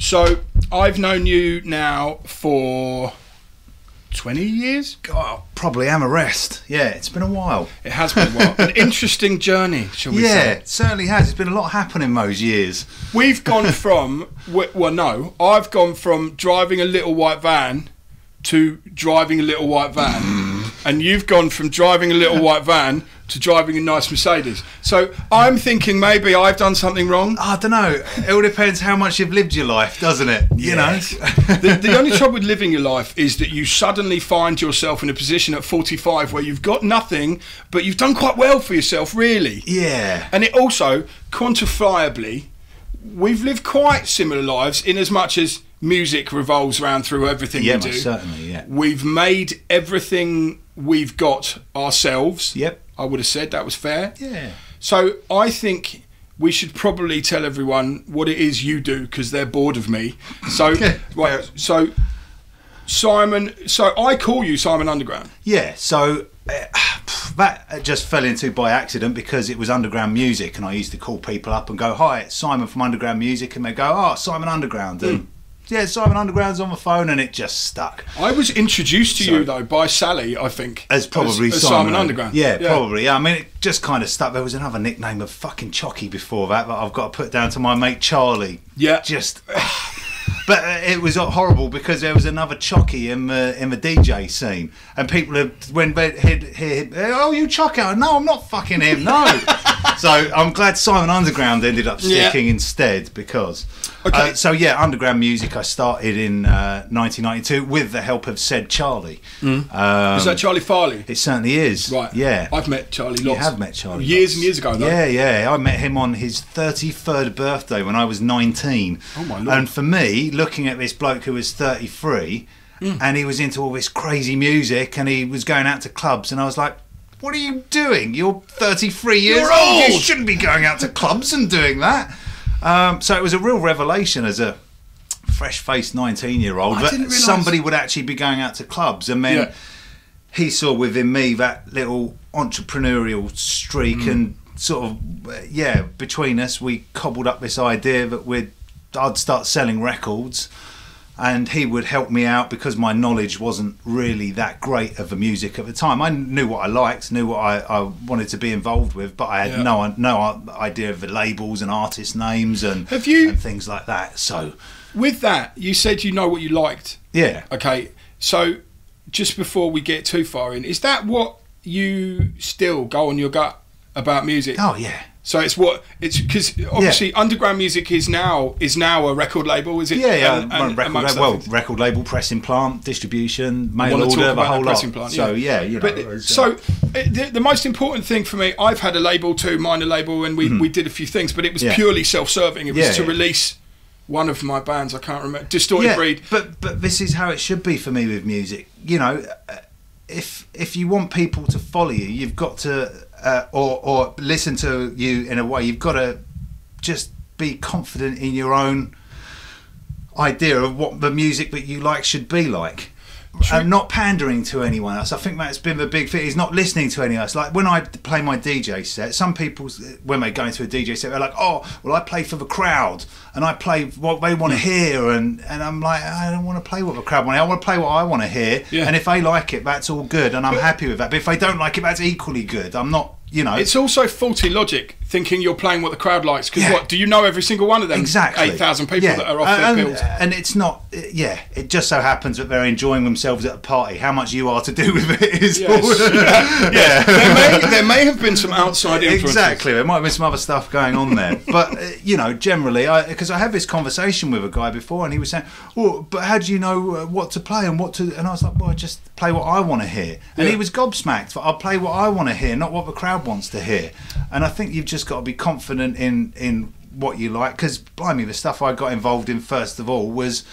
So I've known you now for 20 years? God, probably am a rest. Yeah, it's been a while. It has been a while. An interesting journey, shall we say? Yeah, it certainly has. There's been a lot happening those years. We've gone from, I've gone from driving a little white van to driving a little white van. And you've gone from driving a little white van to driving a nice Mercedes. So I'm thinking maybe I've done something wrong. I don't know. It all depends how much you've lived your life, doesn't it? You know? The only trouble with living your life is that you suddenly find yourself in a position at 45 where you've got nothing, but you've done quite well for yourself, really. Yeah. And it also, quantifiably, we've lived quite similar lives in as much as music revolves around through everything we do. Yeah, certainly, yeah. We've made everything we've got ourselves. Yep. I would have said that was fair. Yeah. So I think we should probably tell everyone what it is you do because they're bored of me. So, right, so Simon, so I call you Simon Underground. Yeah, so that just fell into by accident because it was underground music and I used to call people up and go, hi, it's Simon from Underground Music, and they go, oh, Simon Underground. And yeah, Simon Underground's on the phone, and it just stuck. I was introduced to you, though, by Sally, I think. As probably as Simon Underground. Yeah, probably. Yeah, I mean, it just kind of stuck. There was another nickname of fucking Chocky before that I've got to put down to my mate Charlie. Yeah. Just... But it was horrible because there was another Chocky in the DJ scene, and people when they hear, oh, you Chocky? No, I'm not fucking him. No. So I'm glad Simon Underground ended up sticking instead because. Okay. So yeah, underground music I started in 1992 with the help of said Charlie. Is that Charlie Farley? It certainly is. Right. Yeah. I've met Charlie lots. You have met Charlie years lots. and years ago, though. Yeah. I met him on his 33rd birthday when I was 19. Oh my Lord. And for me, looking at this bloke who was 33 and he was into all this crazy music and he was going out to clubs, and I was like, what are you doing? You're 33 years old. You shouldn't be going out to clubs and doing that. So it was a real revelation as a fresh-faced 19-year-old that somebody would actually be going out to clubs, and then he saw within me that little entrepreneurial streak, and sort of between us we cobbled up this idea that I'd start selling records and he would help me out because my knowledge wasn't really that great of the music at the time. I knew what I liked, knew what I wanted to be involved with, but I had no idea of the labels and artist names and things like that. So with that, you said you know what you liked. Yeah. Okay, so just before we get too far in, is that what you still go on your gut about music? Oh yeah. So it's because obviously underground music is now a record label, is it? Record label, pressing plant, distribution, mail order, the whole lot. Plant, so the most important thing for me, I've had a label too, minor label, and we did a few things, but it was purely self-serving. It was to release one of my bands, I can't remember, Distorted Breed. But this is how it should be for me with music. You know, if you want people to follow you, you've got to. Or listen to you in a way, you've got to just be confident in your own idea of what the music that you like should be like. And not pandering to anyone else. I think that's been the big thing. He's not listening to anyone else. Like when I play my DJ set, some people, when they go into a DJ set, they're like, oh, well, I play for the crowd and I play what they want to hear. And I'm like, I don't want to play what the crowd want to hear. I want to play what I want to hear. Yeah. And if they like it, that's all good. And I'm happy with that. But if they don't like it, that's equally good. I'm not, you know. It's also faulty logic, thinking you're playing what the crowd likes. Because what, do you know every single one of them? Exactly. 8,000 people that are off their pills. And it's not, it just so happens that they're enjoying themselves at a party. How much you are to do with it is... There may have been some outside influences. Exactly. There might have been some other stuff going on there. But, you know, generally, because I had this conversation with a guy before and he was saying, oh, but how do you know what to play and what to... And I was like, well, I just play what I want to hear. And he was gobsmacked. I'll play what I want to hear, not what the crowd wants to hear. And I think you've just got to be confident in what you like, because blimey, the stuff I got involved in first of all was,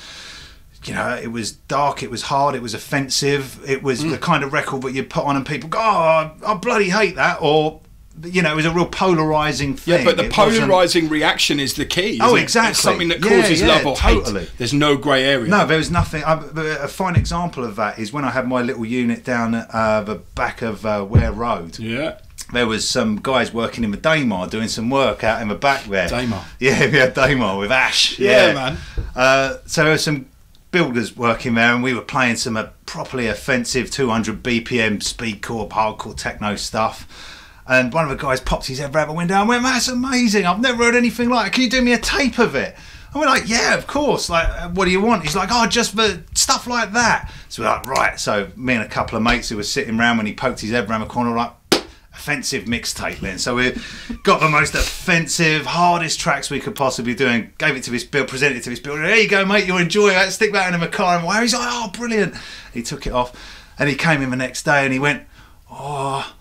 you know, it was dark, it was hard, it was offensive, it was the kind of record that you'd put on and people go, oh, I bloody hate that, or, you know, it was a real polarising thing. Yeah, but the polarising reaction is the key. Oh, exactly. It's something that causes love or totally. hate. There's no grey area. No, there was nothing. A fine example of that is when I had my little unit down at the back of Ware Road. Yeah. There was some guys working in the Daymar doing some work out in the back there. Daymar. Yeah, we had Daymar with Ash. Yeah, man. So there were some builders working there, and we were playing some properly offensive 200 BPM speedcore, hardcore techno stuff. And one of the guys popped his head out the window and went, "Man, that's amazing. I've never heard anything like it. Can you do me a tape of it?" And we're like, "Yeah, of course. Like, what do you want?" He's like, "Oh, just for stuff like that." So we're like, "Right." So me and a couple of mates who were sitting around when he poked his head around the corner, were like, offensive mixtape then. So we got the most offensive, hardest tracks we could possibly do and gave it to this builder, presented it to this builder. "There you go, mate, you'll enjoy that. Stick that in the car." And wow, he's like, "Oh, brilliant." He took it off and he came in the next day and he went, "Oh,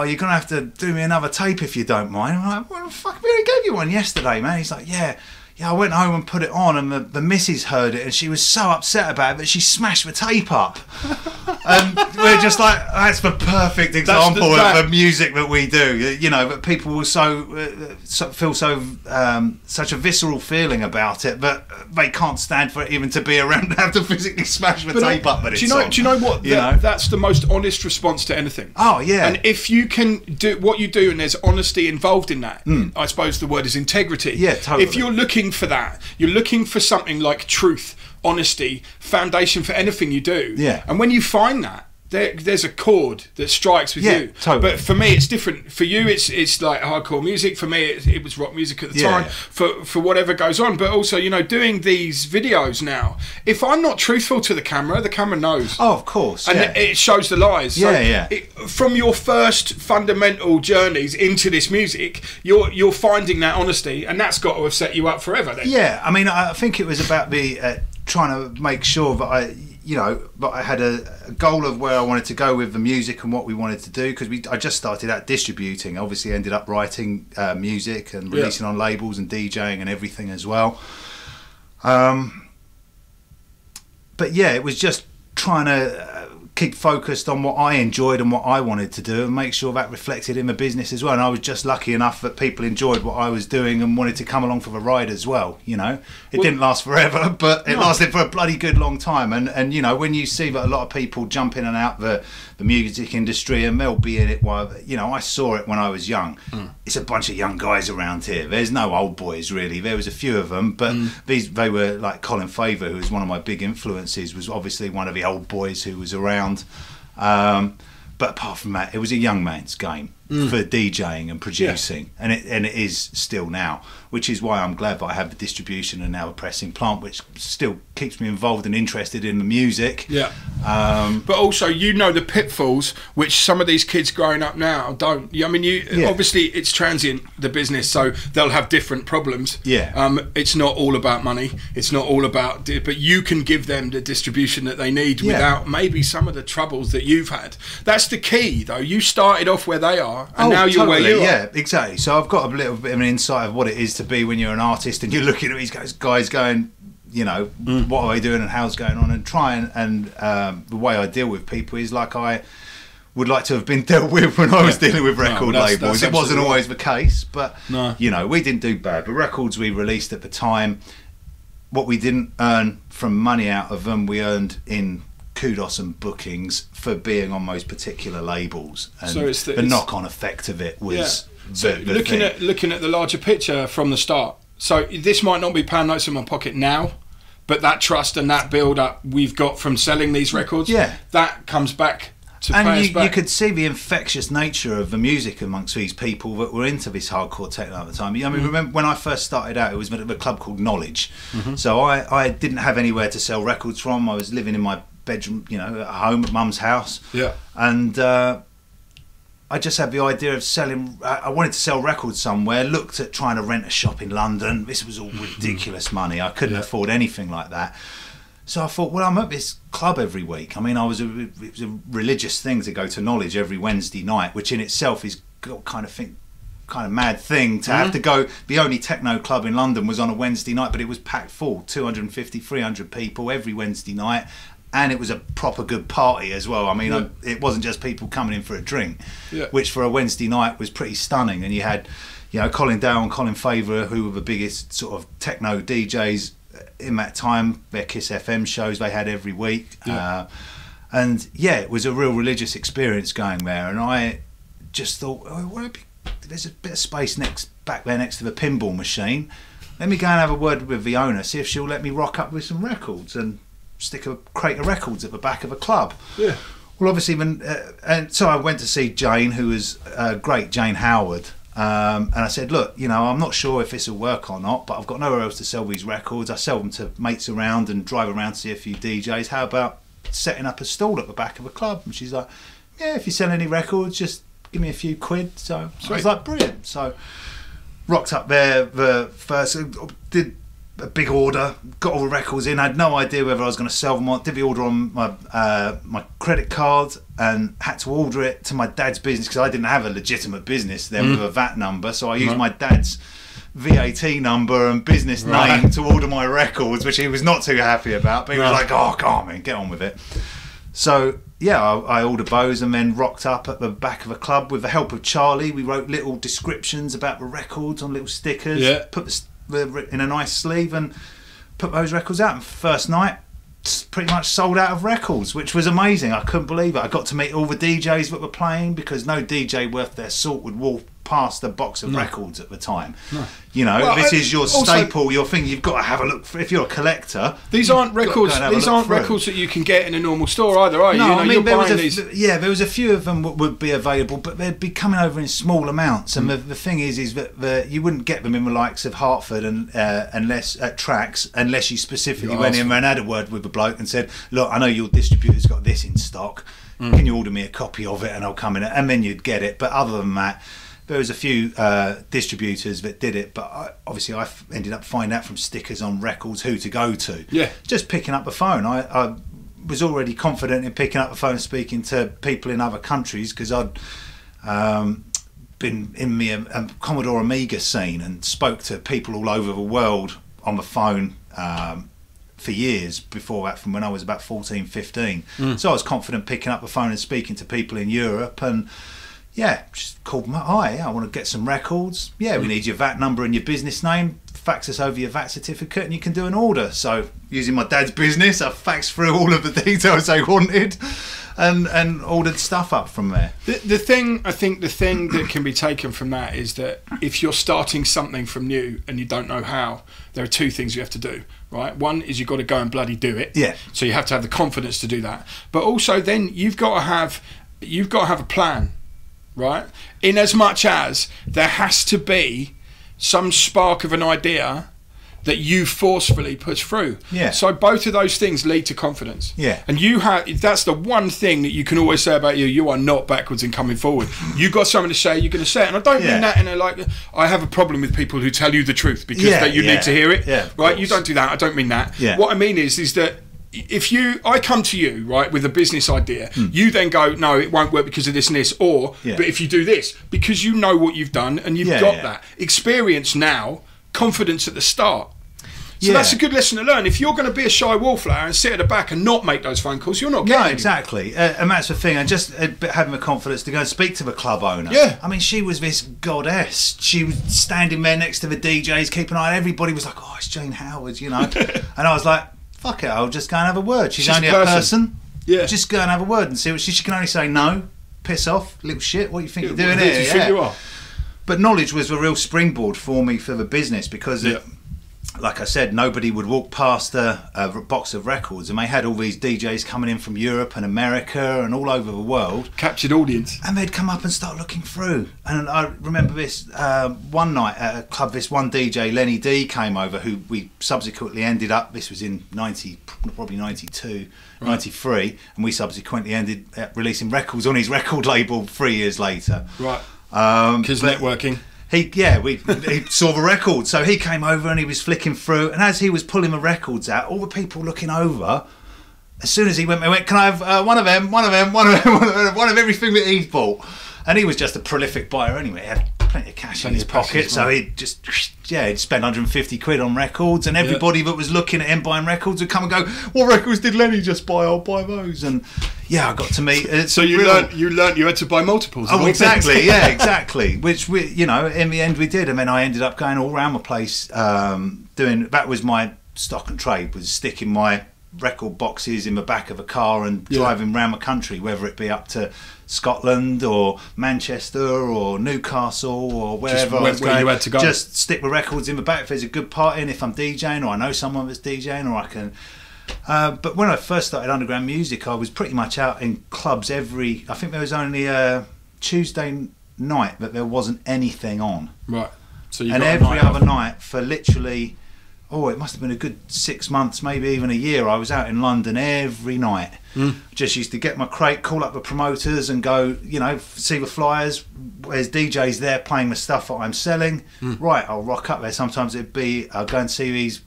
you're going to have to do me another tape if you don't mind." I'm like, "Well, fuck, we only gave you one yesterday, man." He's like, yeah, I went home and put it on and the missus heard it and she was so upset about it that she smashed the tape up." And we're just like, that's the perfect example of the music that we do, you know, that people will feel such a visceral feeling about it, but they can't stand for it even to be around and have to physically smash the tape up. But do you know what? That's the most honest response to anything. Oh yeah. And if you can do what you do and there's honesty involved in that, I suppose the word is integrity. Yeah, totally. If you're looking for that, you're looking for something like truth, honesty, foundation for anything you do. Yeah. And when you find that, there's a chord that strikes with you. Totally. But for me, it's different. For you, it's like hardcore music. For me, it was rock music at the time. For whatever goes on. But also, you know, doing these videos now, if I'm not truthful to the camera knows. Oh, of course. And it shows the lies. So yeah. From your first fundamental journeys into this music, you're finding that honesty, and that's got to have set you up forever then. Yeah, I mean, I think it was about the trying to make sure that I had a goal of where I wanted to go with the music and what we wanted to do, because I just started out distributing. Obviously ended up writing music and releasing on labels and DJing and everything as well. But yeah, it was just trying to keep focused on what I enjoyed and what I wanted to do and make sure that reflected in the business as well. And I was just lucky enough that people enjoyed what I was doing and wanted to come along for the ride as well, you know. It didn't last forever, but it lasted for a bloody good long time. And you know, when you see that a lot of people jump in and out the music industry, and they'll be in it while, you know, I saw it when I was young. It's a bunch of young guys around here. There's no old boys really. There was a few of them, but they were like Colin Faver, who was one of my big influences, was obviously one of the old boys who was around. But apart from that, it was a young man's game for DJing and producing, and it is still now, which is why I'm glad that I have the distribution and now a pressing plant, which still keeps me involved and interested in the music. But also, you know, the pitfalls which some of these kids growing up now don't. I mean, obviously it's transient, the business, so they'll have different problems. It's not all about money. It's not all about, but you can give them the distribution that they need without maybe some of the troubles that you've had. That's the key, though. You started off where they are, and now you're where you are. Yeah, exactly. So I've got a little bit of an insight of what it is to be when you're an artist and you're looking at these guys going, you know, what are they doing and how's going on, and try and the way I deal with people is like I would like to have been dealt with when I was dealing with record labels. It wasn't always the case, but you know, we didn't do bad. The records we released at the time, what we didn't earn from money out of them, we earned in kudos and bookings for being on those particular labels, and so the knock-on effect of it was looking at the larger picture from the start. So this might not be pound notes in my pocket now, but that trust and that build-up we've got from selling these records, that comes back to pay us back. You could see the infectious nature of the music amongst these people that were into this hardcore techno at the time. I mean, remember when I first started out, it was at a club called Knowledge. So I didn't have anywhere to sell records from. I was living in my bedroom, you know, at home at mum's house, and I just had the idea of selling. I wanted to sell records somewhere. Looked at trying to rent a shop in London. This was all ridiculous money. I couldn't afford anything like that. So I thought, well, I'm at this club every week. I mean, it was a religious thing to go to Knowledge every Wednesday night, which in itself is kind of mad thing to have to go. The only techno club in London was on a Wednesday night, but it was packed full, 250, 300 people every Wednesday night. And it was a proper good party as well. I mean, it wasn't just people coming in for a drink, which for a Wednesday night was pretty stunning. And you had, you know, Colin Dow and Colin Faver, who were the biggest sort of techno DJs in that time. Their Kiss FM shows they had every week. And yeah, it was a real religious experience going there. And I just thought, there's a bit of space back there next to the pinball machine. let me go and have a word with the owner, see if she'll let me rock up with some records and stick a crate of records at the back of a club. Yeah. Well, obviously, and so I went to see Jane, who was great, Jane Howard. And I said, look, you know, I'm not sure if this will work or not, but I've got nowhere else to sell these records. I sell them to mates around and drive around to see a few DJs. How about setting up a stall at the back of a club? And she's like, yeah, if you sell any records, just give me a few quid. So I was like, brilliant. So rocked up there the first, did a big order, got all the records in. I had no idea whether I was going to sell them or not. Did the order on my credit card and had to order it to my dad's business because I didn't have a legitimate business then with a VAT number. So I used my dad's VAT number and business name to order my records, which he was not too happy about. But he was like, oh, come on, get on with it. So yeah, I ordered those and then rocked up at the back of a club with the help of Charlie. We wrote little descriptions about the records on little stickers, put in a nice sleeve and put those records out. And first night, pretty much sold out of records, which was amazing. I couldn't believe it. I got to meet all the DJs that were playing because no DJ worth their salt would walk past a box of records at the time. You know, well, this is your staple, your thing. You've got to have a look. If you're a collector, these aren't records. These aren't records that you can get in a normal store either, are you? No, you know, I mean, there was a few of them would be available, but they'd be coming over in small amounts. And the thing is that you wouldn't get them in the likes of Hartford and unless at tracks, unless you specifically went in and had a word with the bloke and said, "Look, I know your distributor's got this in stock. Can you order me a copy of it and I'll come in?" And then you'd get it. But other than that, there was a few distributors that did it, but obviously I ended up finding out from stickers on records who to go to. Yeah. Just picking up the phone. I was already confident in picking up the phone and speaking to people in other countries because I'd been in the Commodore Amiga scene and spoke to people all over the world on the phone for years before that, from when I was about 14, 15. So I was confident picking up the phone and speaking to people in Europe and yeah, just called them. Hi, I want to get some records. Yeah, we need your VAT number and your business name. Fax us over your VAT certificate and you can do an order. So using my dad's business, I faxed through all of the details they wanted and ordered stuff up from there. The thing that can be taken from that is that if you're starting something from new and you don't know how, there are two things you have to do, right? One is you've got to go and bloody do it. Yeah. So you have to have the confidence to do that. But also then you've got to have a plan. Right, in as much as there has to be some spark of an idea that you forcefully push through. Yeah. So both of those things lead to confidence. Yeah. And that's the one thing that you can always say about you. You are not backwards in coming forward. You've got something to say. You're going to say it. And I don't mean that in a like. I have a problem with people who tell you the truth because you need to hear it. Yeah. Right. You don't do that. I don't mean that. Yeah. What I mean is that. If I come to you, right, with a business idea, you then go, no, it won't work because of this and this, or, but if you do this, because you know what you've done and you've got that experience now, confidence at the start. So that's a good lesson to learn. If you're going to be a shy wallflower and sit at the back and not make those phone calls, you're not getting No, exactly. And that's the thing. And just having the confidence to go and speak to the club owner. Yeah. I mean, she was this goddess. She was standing there next to the DJs, keeping an eye. Everybody was like, oh, it's Jane Howard, you know. And I was like, fuck it, I'll just go and have a word. She's only a person. Yeah. Just go and have a word and see what she can only say no, piss off, little shit, what do you think you're doing here? Think you are? But knowledge was a real springboard for me for the business because like I said, nobody would walk past a box of records and they had all these DJs coming in from Europe and America and all over the world. Captured audience. And they'd come up and start looking through. And I remember this one night at a club, this one DJ, Lenny D, came over, who we subsequently ended up, this was in probably 92, 93, and we subsequently ended up releasing records on his record label 3 years later. Right. Because networking. He saw the record, so he came over and he was flicking through, and as he was pulling the records out, all the people looking over, as soon as he went, can I have one of them, everything that he's bought? And he was just a prolific buyer anyway. He had plenty of cash in his pocket, so he'd spend 150 quid on records, and everybody that was looking at him buying records would come and go, what records did Lenny just buy? I'll buy those. And I got to meet. So you learned you had to buy multiples. Oh, exactly. Yeah, exactly. Which in the end we did, and then I ended up going all around the place doing. That was my stock and trade, was sticking my record boxes in the back of a car and driving around the country, whether it be up to Scotland or Manchester or Newcastle or wherever I was going, you had to go. Just stick the records in the back if there's a good party, and if I'm DJing or I know someone that's DJing, or I can. But when I first started underground music, I was pretty much out in clubs I think there was only a Tuesday night that there wasn't anything on. Right. So you and got every other night for literally, it must have been a good 6 months, maybe even a year, I was out in London every night. Just used to get my crate, call up the promoters and go, see the flyers, there's DJs there playing the stuff that I'm selling. Right, I'll rock up there. Sometimes it'd be, I'll go and see these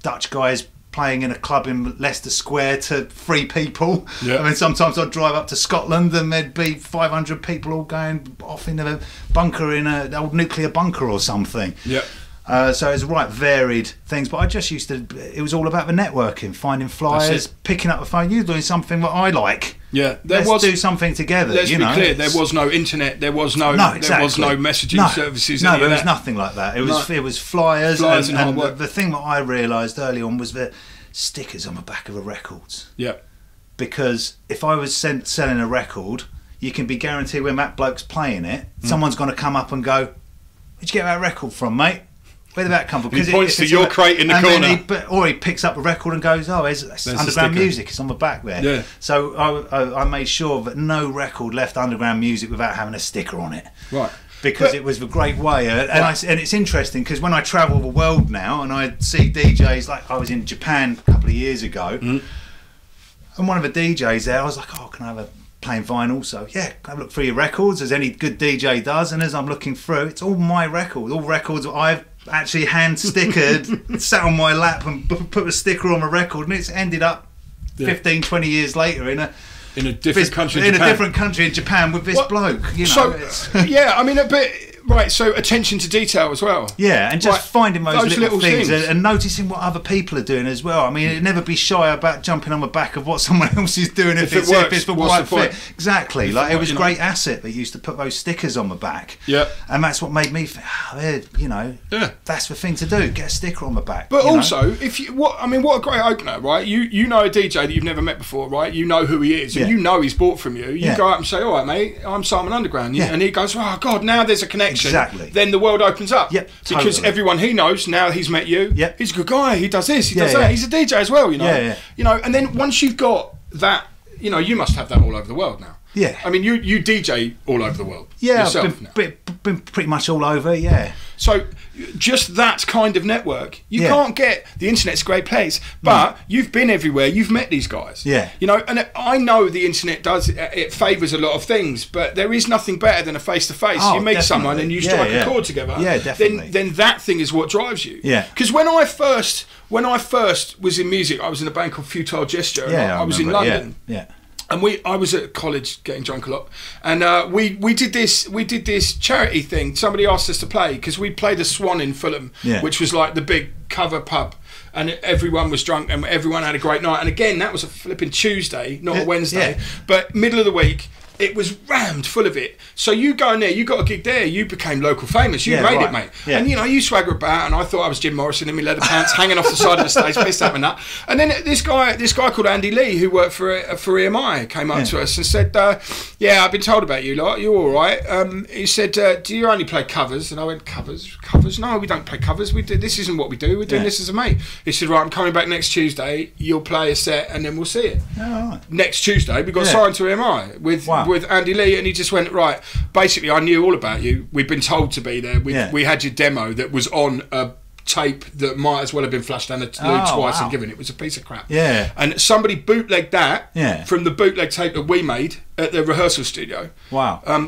Dutch guys playing in a club in Leicester Square to 3 people. I mean, sometimes I'd drive up to Scotland and there'd be 500 people all going off in a bunker, in an old nuclear bunker or something. So it was right varied things, but I just used to, it was all about the networking, finding flyers, picking up the phone, you doing something that I like. Let's do something together. Let's be clear, there was no internet, there was no messaging services. No, there was nothing like that. It was flyers and the thing that I realised early on was the stickers on the back of the records. Because if I was selling a record, you can be guaranteed when that bloke's playing it, someone's going to come up and go, "Where'd you get that record from, mate? Where did that come from?" Because he points to your crate in the corner. Or he picks up a record and goes, that's underground music, it's on the back there. So I made sure that no record left underground music without having a sticker on it. Right. Because it was a great way. And it's interesting because when I travel the world now and I see DJs, like I was in Japan a couple of years ago, and one of the DJs there, I was like, can I have a playing vinyl? So I look through your records as any good DJ does, and as I'm looking through, it's all my records, all records that I've actually hand stickered, sat on my lap and put a sticker on my record, and it's ended up 15, 20 years later in a different country in Japan with this bloke. I mean, a bit. Right, so attention to detail as well. And just finding those little things. And noticing what other people are doing as well. I mean, never be shy about jumping on the back of what someone else is doing if it's the right fit. Exactly. Like, it was a great asset. They used to put those stickers on the back. And that's what made me think, that's the thing to do. Get a sticker on the back. But also, what a great opener, right? You know a DJ that you've never met before, right? You know who he is, and you know he's bought from you. You go up and say, "All right, mate, I'm Simon Underground," and he goes, "Oh God, now there's a connection." Exactly. Then the world opens up. Because everyone he knows now, he's met you. He's a good guy. He does this. He does that. He's a DJ as well. And then once you've got that, you must have that all over the world now. I mean, you DJ all over the world. Yourself been pretty much all over. So just that kind of network, you can't get. The internet's a great place, but you've been everywhere. You've met these guys. And I know the internet it favours a lot of things, but there is nothing better than a face to face. You meet someone and you strike a chord together. Definitely. Then that thing is what drives you. Because when I first was in music, I was in a band called Futile Gesture. And I was in London. And I was at college getting drunk a lot, and we did this charity thing. Somebody asked us to play because we played the Swan in Fulham, which was like the big cover pub, and everyone was drunk and everyone had a great night. And again, that was a flipping Tuesday, not a Wednesday, but middle of the week. It was rammed full of it. So you go in there, you got a gig there, you became local famous. You made it, mate. And you swagger about, and I thought I was Jim Morrison in my leather pants, hanging off the side of the stage, pissed out my nut. And then this guy called Andy Lee, who worked for EMI, came up to us and said, "I've been told about you lot. You're all right." He said, "Do you only play covers?" And I went, "Covers? No, we don't play covers. This isn't what we do. We're doing this as a mate." He said, "Right, I'm coming back next Tuesday. You'll play a set, and then we'll see it." Next Tuesday, we got signed to EMI with Andy Lee, and he just went, "Right, basically I knew all about you. We've been told to be there. We had your demo that was on a tape that might as well have been flashed down the loo twice and given. It was a piece of crap." And somebody bootlegged that from the bootleg tape that we made at the rehearsal studio.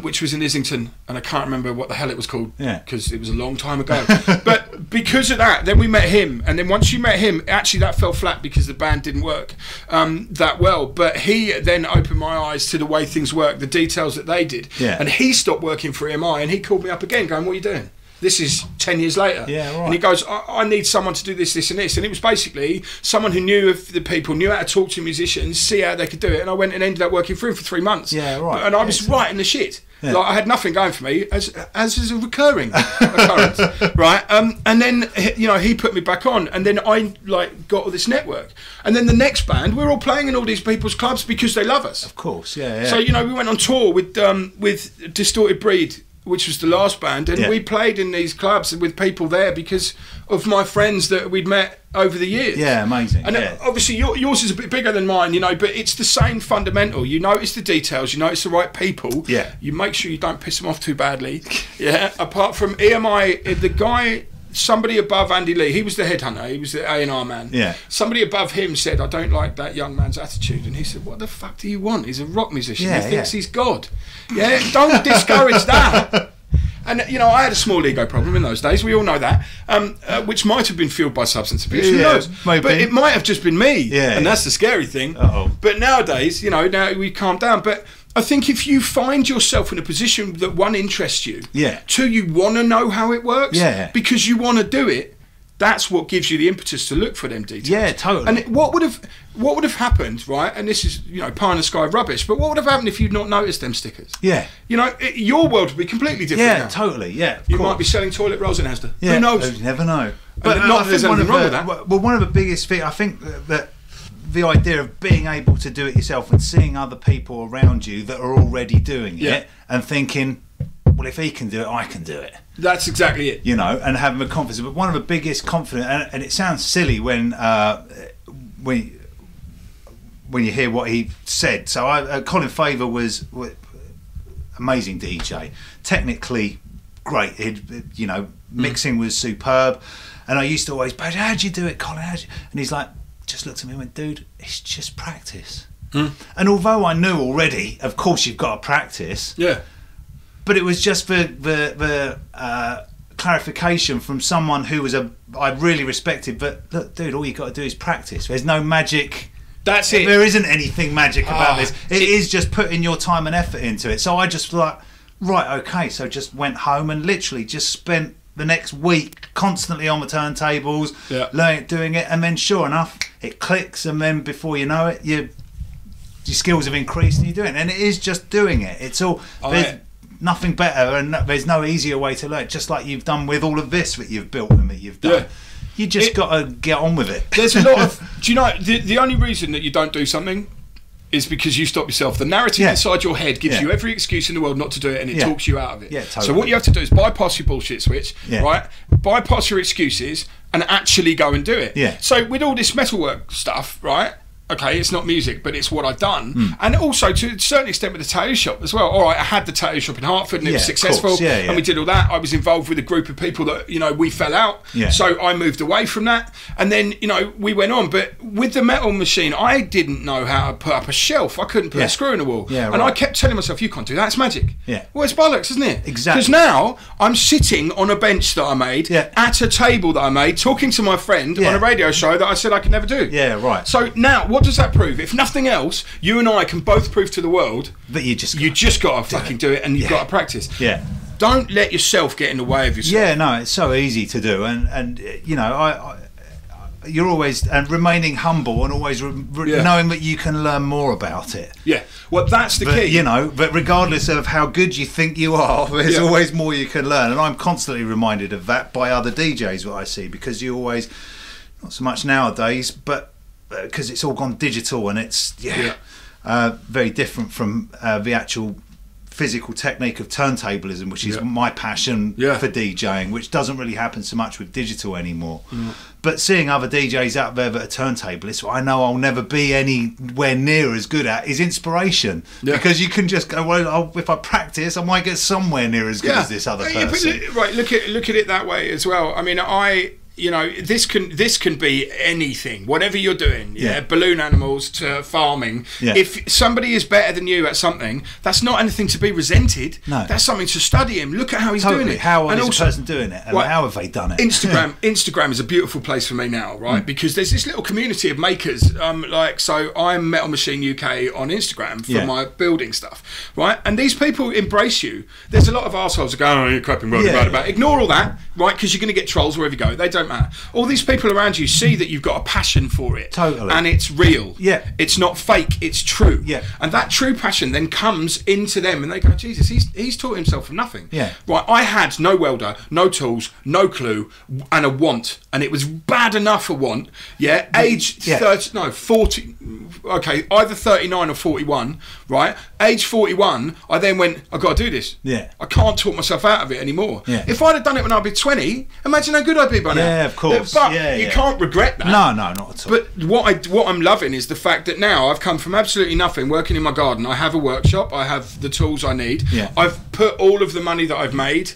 Which was in Islington, and I can't remember what the hell it was called because it was a long time ago. But because of that, then we met him, and then once you met him, actually that fell flat because the band didn't work that well. But he then opened my eyes to the way things work, the details that they did, and he stopped working for EMI, and he called me up again going, "What are you doing?" This is 10 years later. And he goes, I need someone to do this, this and this. And it was basically someone who knew of the people, knew how to talk to musicians, see how they could do it. And I went and ended up working for him for 3 months. And I was right in the shit. Yeah. Like I had nothing going for me, as is a recurring occurrence, right? And then he put me back on, and then I like got all this network, and then the next band we're all playing in all these people's clubs because they love us. Of course, yeah. So we went on tour with Distorted Breed, which was the last band, and we played in these clubs with people there because of my friends that we'd met over the years. Yeah, amazing. And obviously yours is a bit bigger than mine, but it's the same fundamental. You notice the details, you notice the right people. Yeah. You make sure you don't piss them off too badly. Yeah. Apart from EMI, the guy, somebody above Andy Lee, he was the headhunter, he was the A&R man. Yeah. Somebody above him said, I don't like that young man's attitude. And he said, what the fuck do you want? He's a rock musician. He thinks he's God. Yeah, don't discourage that. And I had a small ego problem in those days. We all know that, which might have been fueled by substance abuse. Who knows? Maybe. But it might have just been me. Yeah, and that's the scary thing. Uh-oh. But nowadays, now we calm down. But I think if you find yourself in a position that one interests you, two, you want to know how it works, because you want to do it. That's what gives you the impetus to look for them details. Yeah, totally. And what would have happened, right? And this is pie in the sky rubbish. But what would have happened if you'd not noticed them stickers? Yeah. Your world would be completely different. Yeah, now. totally. Yeah. You might be selling toilet rolls in Asda. Yeah. Who knows? You never know. But not that there's anything wrong with that. Well, one of the biggest things, I think that the idea of being able to do it yourself and seeing other people around you that are already doing it and thinking, well, if he can do it, I can do it. That's exactly it. And having a confidence. But one of the biggest confidence, and it sounds silly when you hear what he said. So Colin Faver was amazing DJ, technically great. Mixing was superb, and I used to always, but how'd you do it, Colin? And he's like, just looked at me and went, dude, it's just practice. And although I knew already, of course you've got to practice. Yeah. But it was just the clarification from someone who was I really respected. But look, dude, all you got to do is practice. There's no magic. That's it. There isn't anything magic about this. It is just putting your time and effort into it. So I just like, right, okay. So just went home and literally just spent the next week constantly on the turntables, learning, doing it, and then sure enough, it clicks, and then before you know it, your skills have increased, and you're doing it. And it is just doing it. It's all. There's nothing better, and there's no easier way to learn. Just like you've done with all of this that you've built and that you've done. Yeah. You just got to get on with it. There's a lot of. Do you know the only reason that you don't do something is because you stop yourself. The narrative inside your head gives you every excuse in the world not to do it, and it talks you out of it. Yeah, totally. So what you have to do is bypass your bullshit switch, right? Bypass your excuses and actually go and do it. Yeah. So with all this metalwork stuff, right? Okay, it's not music, but it's what I've done. And also, to a certain extent, with the tattoo shop as well. All right, I had the tattoo shop in Hartford, and it was successful, and we did all that. I was involved with a group of people that, we fell out. Yeah. So I moved away from that. And then, we went on. But with the metal machine, I didn't know how to put up a shelf. I couldn't put a screw in a wall. Yeah, right. And I kept telling myself, you can't do that, it's magic. Yeah. Well, it's bollocks, isn't it? Exactly. Because now I'm sitting on a bench that I made, at a table that I made, talking to my friend on a radio show that I said I could never do. Yeah, right. So now, what does that prove? If nothing else, you and I can both prove to the world that you just got to fucking do it, and you've got to practice. Yeah. Don't let yourself get in the way of yourself. Yeah, no, it's so easy to do, and you're always remaining humble and always knowing that you can learn more about it. Yeah, well, that's the key. But regardless of how good you think you are, there's always more you can learn, and I'm constantly reminded of that by other DJs that I see, because you always, not so much nowadays, but because it's all gone digital, and it's very different from the actual physical technique of turntablism, which is my passion for DJing, which doesn't really happen so much with digital anymore. But seeing other DJs out there that are turntablists, what I know I'll never be anywhere near as good at, is inspiration. Because you can just go, well, if I practice, I might get somewhere near as good as this other person. Right, look at it that way as well. I mean, this can be anything, whatever you're doing, balloon animals to farming. If somebody is better than you at something, that's not anything to be resented. No, that's something to study him. Look at how he's doing it. How is this person doing it, and how have they done it? Instagram is a beautiful place for me now, right? Because there's this little community of makers. So I'm Metal Machine UK on Instagram for my building stuff, right? And these people embrace you. There's a lot of arseholes that go, oh, you're crapping, right about. Ignore all that, right? Because you're going to get trolls wherever you go. They don't don't matter. All these people around you see that you've got a passion for it. Totally. And it's real. Yeah. It's not fake, it's true. Yeah. And that true passion then comes into them and they go, Jesus, he's taught himself from nothing. Yeah. Right, I had no welder, no tools, no clue, and a want. And it was bad enough a want. Yeah. Age 40, okay, either 39 or 41, right? Age 41, I then went, I've got to do this. Yeah. I can't talk myself out of it anymore. Yeah. If I'd have done it when I'd be 20, imagine how good I'd be by now. Yeah, of course. But Yeah, you yeah. can't regret that. No, not at all. But what I'm loving is the fact that now I've come from absolutely nothing, working in my garden. I have a workshop. I have the tools I need. Yeah. I've put all of the money that I've made,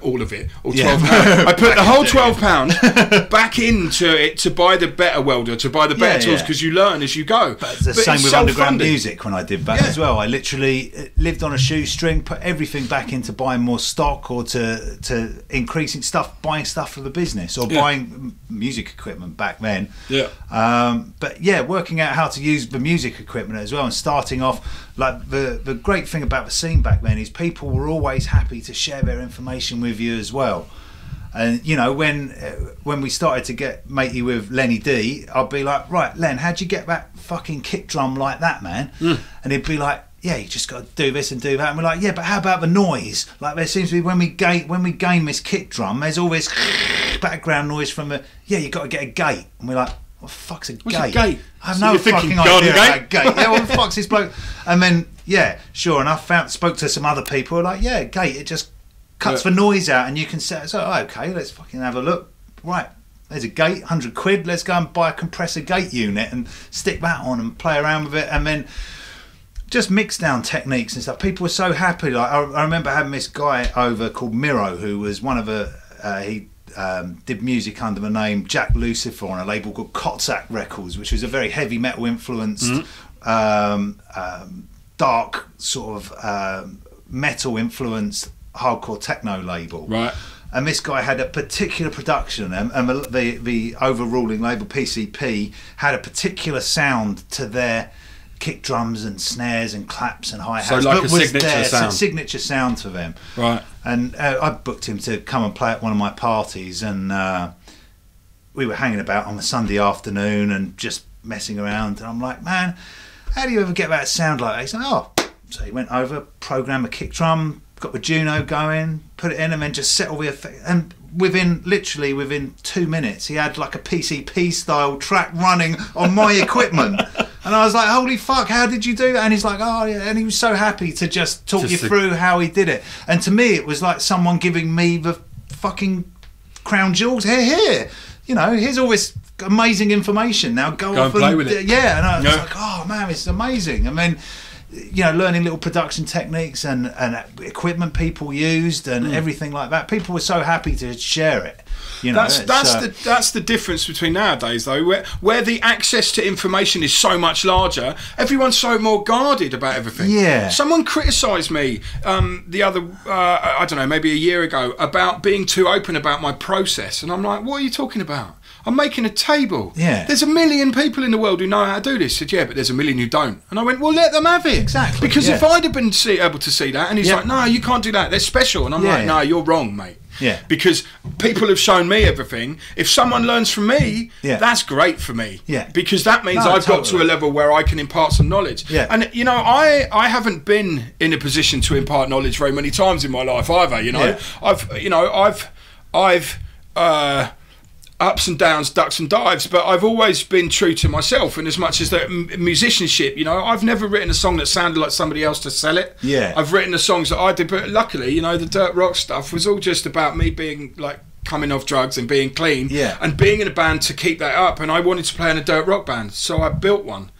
all of it, or £12. Yeah. I put the whole £12 back into it to buy the better welder, to buy the better tools, because you learn as you go. But it's the same with underground music when I did back as well. I literally lived on a shoestring, put everything back into buying more stock or to increasing stuff, buying stuff for the business or buying music equipment back then. Yeah. But yeah, working out how to use the music equipment as well and starting off. Like the great thing about the scene back then is people were always happy to share their information with you as well. And you know, when we started to get matey with Lenny D, I'd be like, right, Len, how'd you get that fucking kick drum like that, man? And he'd be like, yeah, you just got to do this and do that. And we're like, yeah, but how about the noise? Like there seems to be when we gain this kick drum, there's all this background noise from the you got to get a gate. And we're like, what the fuck's a gate? What's a gate? I have no fucking idea about a gate. Yeah, what the fuck's this bloke? And then sure enough, spoke to some other people who were like, yeah, gate, it just cuts the noise out and you can set. So okay, let's fucking have a look. Right, there's a gate, £100. Let's go and buy a compressor gate unit and stick that on and play around with it. And then just mix down techniques and stuff. People were so happy. Like I remember having this guy over called Miro, who was one of the he did music under the name Jack Lucifer on a label called Cotsack Records, which was a very heavy metal influenced, dark sort of metal influenced hardcore techno label. Right. And this guy had a particular production, and the overruling label PCP had a particular sound to their kick drums and snares and claps and hi-hats. So like a signature sound. Signature sound for them. Right. And I booked him to come and play at one of my parties, and we were hanging about on a Sunday afternoon and just messing around. And I'm like, man, how do you ever get that sound like that? He said, so he went over, programmed a kick drum, got the Juno going, put it in, and then just set all the effects. And within 2 minutes, he had like a PCP style track running on my equipment. And I was like, holy fuck, how did you do that? And he's like, oh yeah. And he was so happy to just talk you through how he did it. And to me, it was like someone giving me the fucking crown jewels. Here. You know, here's all this amazing information. Now go off and play with it. Yeah. And I was like, oh man, it's amazing. And then, you know, learning little production techniques and equipment people used and everything like that. People were so happy to share it. You know, that's the difference between nowadays, though, where the access to information is so much larger. Everyone's so more guarded about everything. Yeah. Someone criticised me the other, I don't know, maybe a year ago, about being too open about my process, and I'm like, what are you talking about? I'm making a table. Yeah. There's 1 million people in the world who know how to do this. He said, yeah, but there's 1 million who don't. And I went, well, let them have it. Exactly. Because if I'd have been able to see that, and he's like, no, you can't do that. They're special. And I'm like, no, you're wrong, mate. Yeah. Because people have shown me everything. If someone learns from me, that's great for me. Yeah. Because that means I've got to a level where I can impart some knowledge. Yeah. And you know, I haven't been in a position to impart knowledge very many times in my life either. You know, I've ups and downs, ducks and dives, but I've always been true to myself. And as much as that musicianship, you know, I've never written a song that sounded like somebody else to sell it. Yeah. I've written the songs that I did, but luckily, you know, the dirt rock stuff was all just about me being like coming off drugs and being clean and being in a band to keep that up. And I wanted to play in a dirt rock band, so I built one.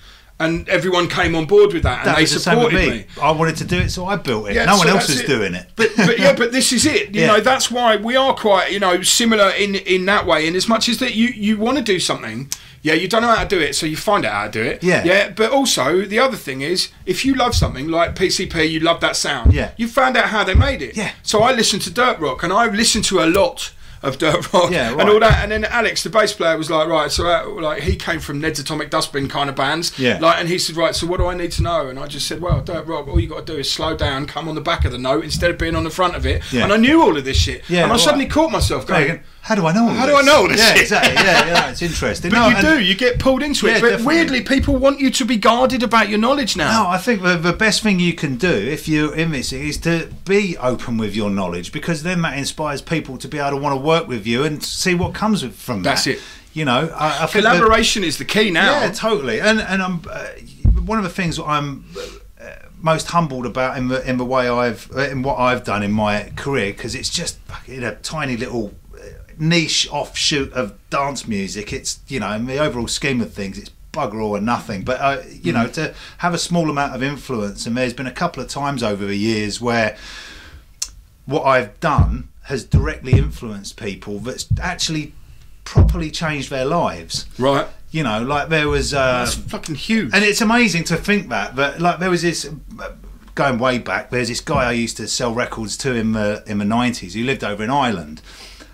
And everyone came on board with that, and they supported me. I wanted to do it, so I built it. No one else was doing it. But this is it. You know, that's why we are quite, you know, similar in that way. In as much as that you want to do something, you don't know how to do it, so you find out how to do it. Yeah. But also the other thing is, if you love something like PCP, you love that sound. Yeah. You found out how they made it. Yeah. So I listened to dirt rock, and I listened to a lot of dirt rock and all that, and then Alex, the bass player, was like, right, so like he came from Ned's Atomic Dustbin kind of bands, like, and he said, right, so what do I need to know? And I just said, well, dirt rock, all you got to do is slow down, come on the back of the note instead of being on the front of it, and I knew all of this shit, and I suddenly caught myself going, how do I know all How do I know all this Yeah, shit? exactly. Yeah, it's interesting. But you get pulled into it. Yeah, But definitely. weirdly, people want you to be guarded about your knowledge now. No, I think the best thing you can do if you're in this is to be open with your knowledge, because then that inspires people to be able to want to work with you and see what comes from that. That's it. You know, I think collaboration is the key now. Yeah, totally. And I'm one of the things that I'm most humbled about in the way in what I've done in my career, because it's just in a tiny little niche offshoot of dance music. It's, you know, in the overall scheme of things, it's bugger all or nothing. But you know, to have a small amount of influence, and there's been a couple of times over the years where what I've done has directly influenced people that's actually properly changed their lives. Right. You know, like there was That's fucking huge. and it's amazing to think that like there was this going way back, there's this guy I used to sell records to in the 90s who lived over in Ireland,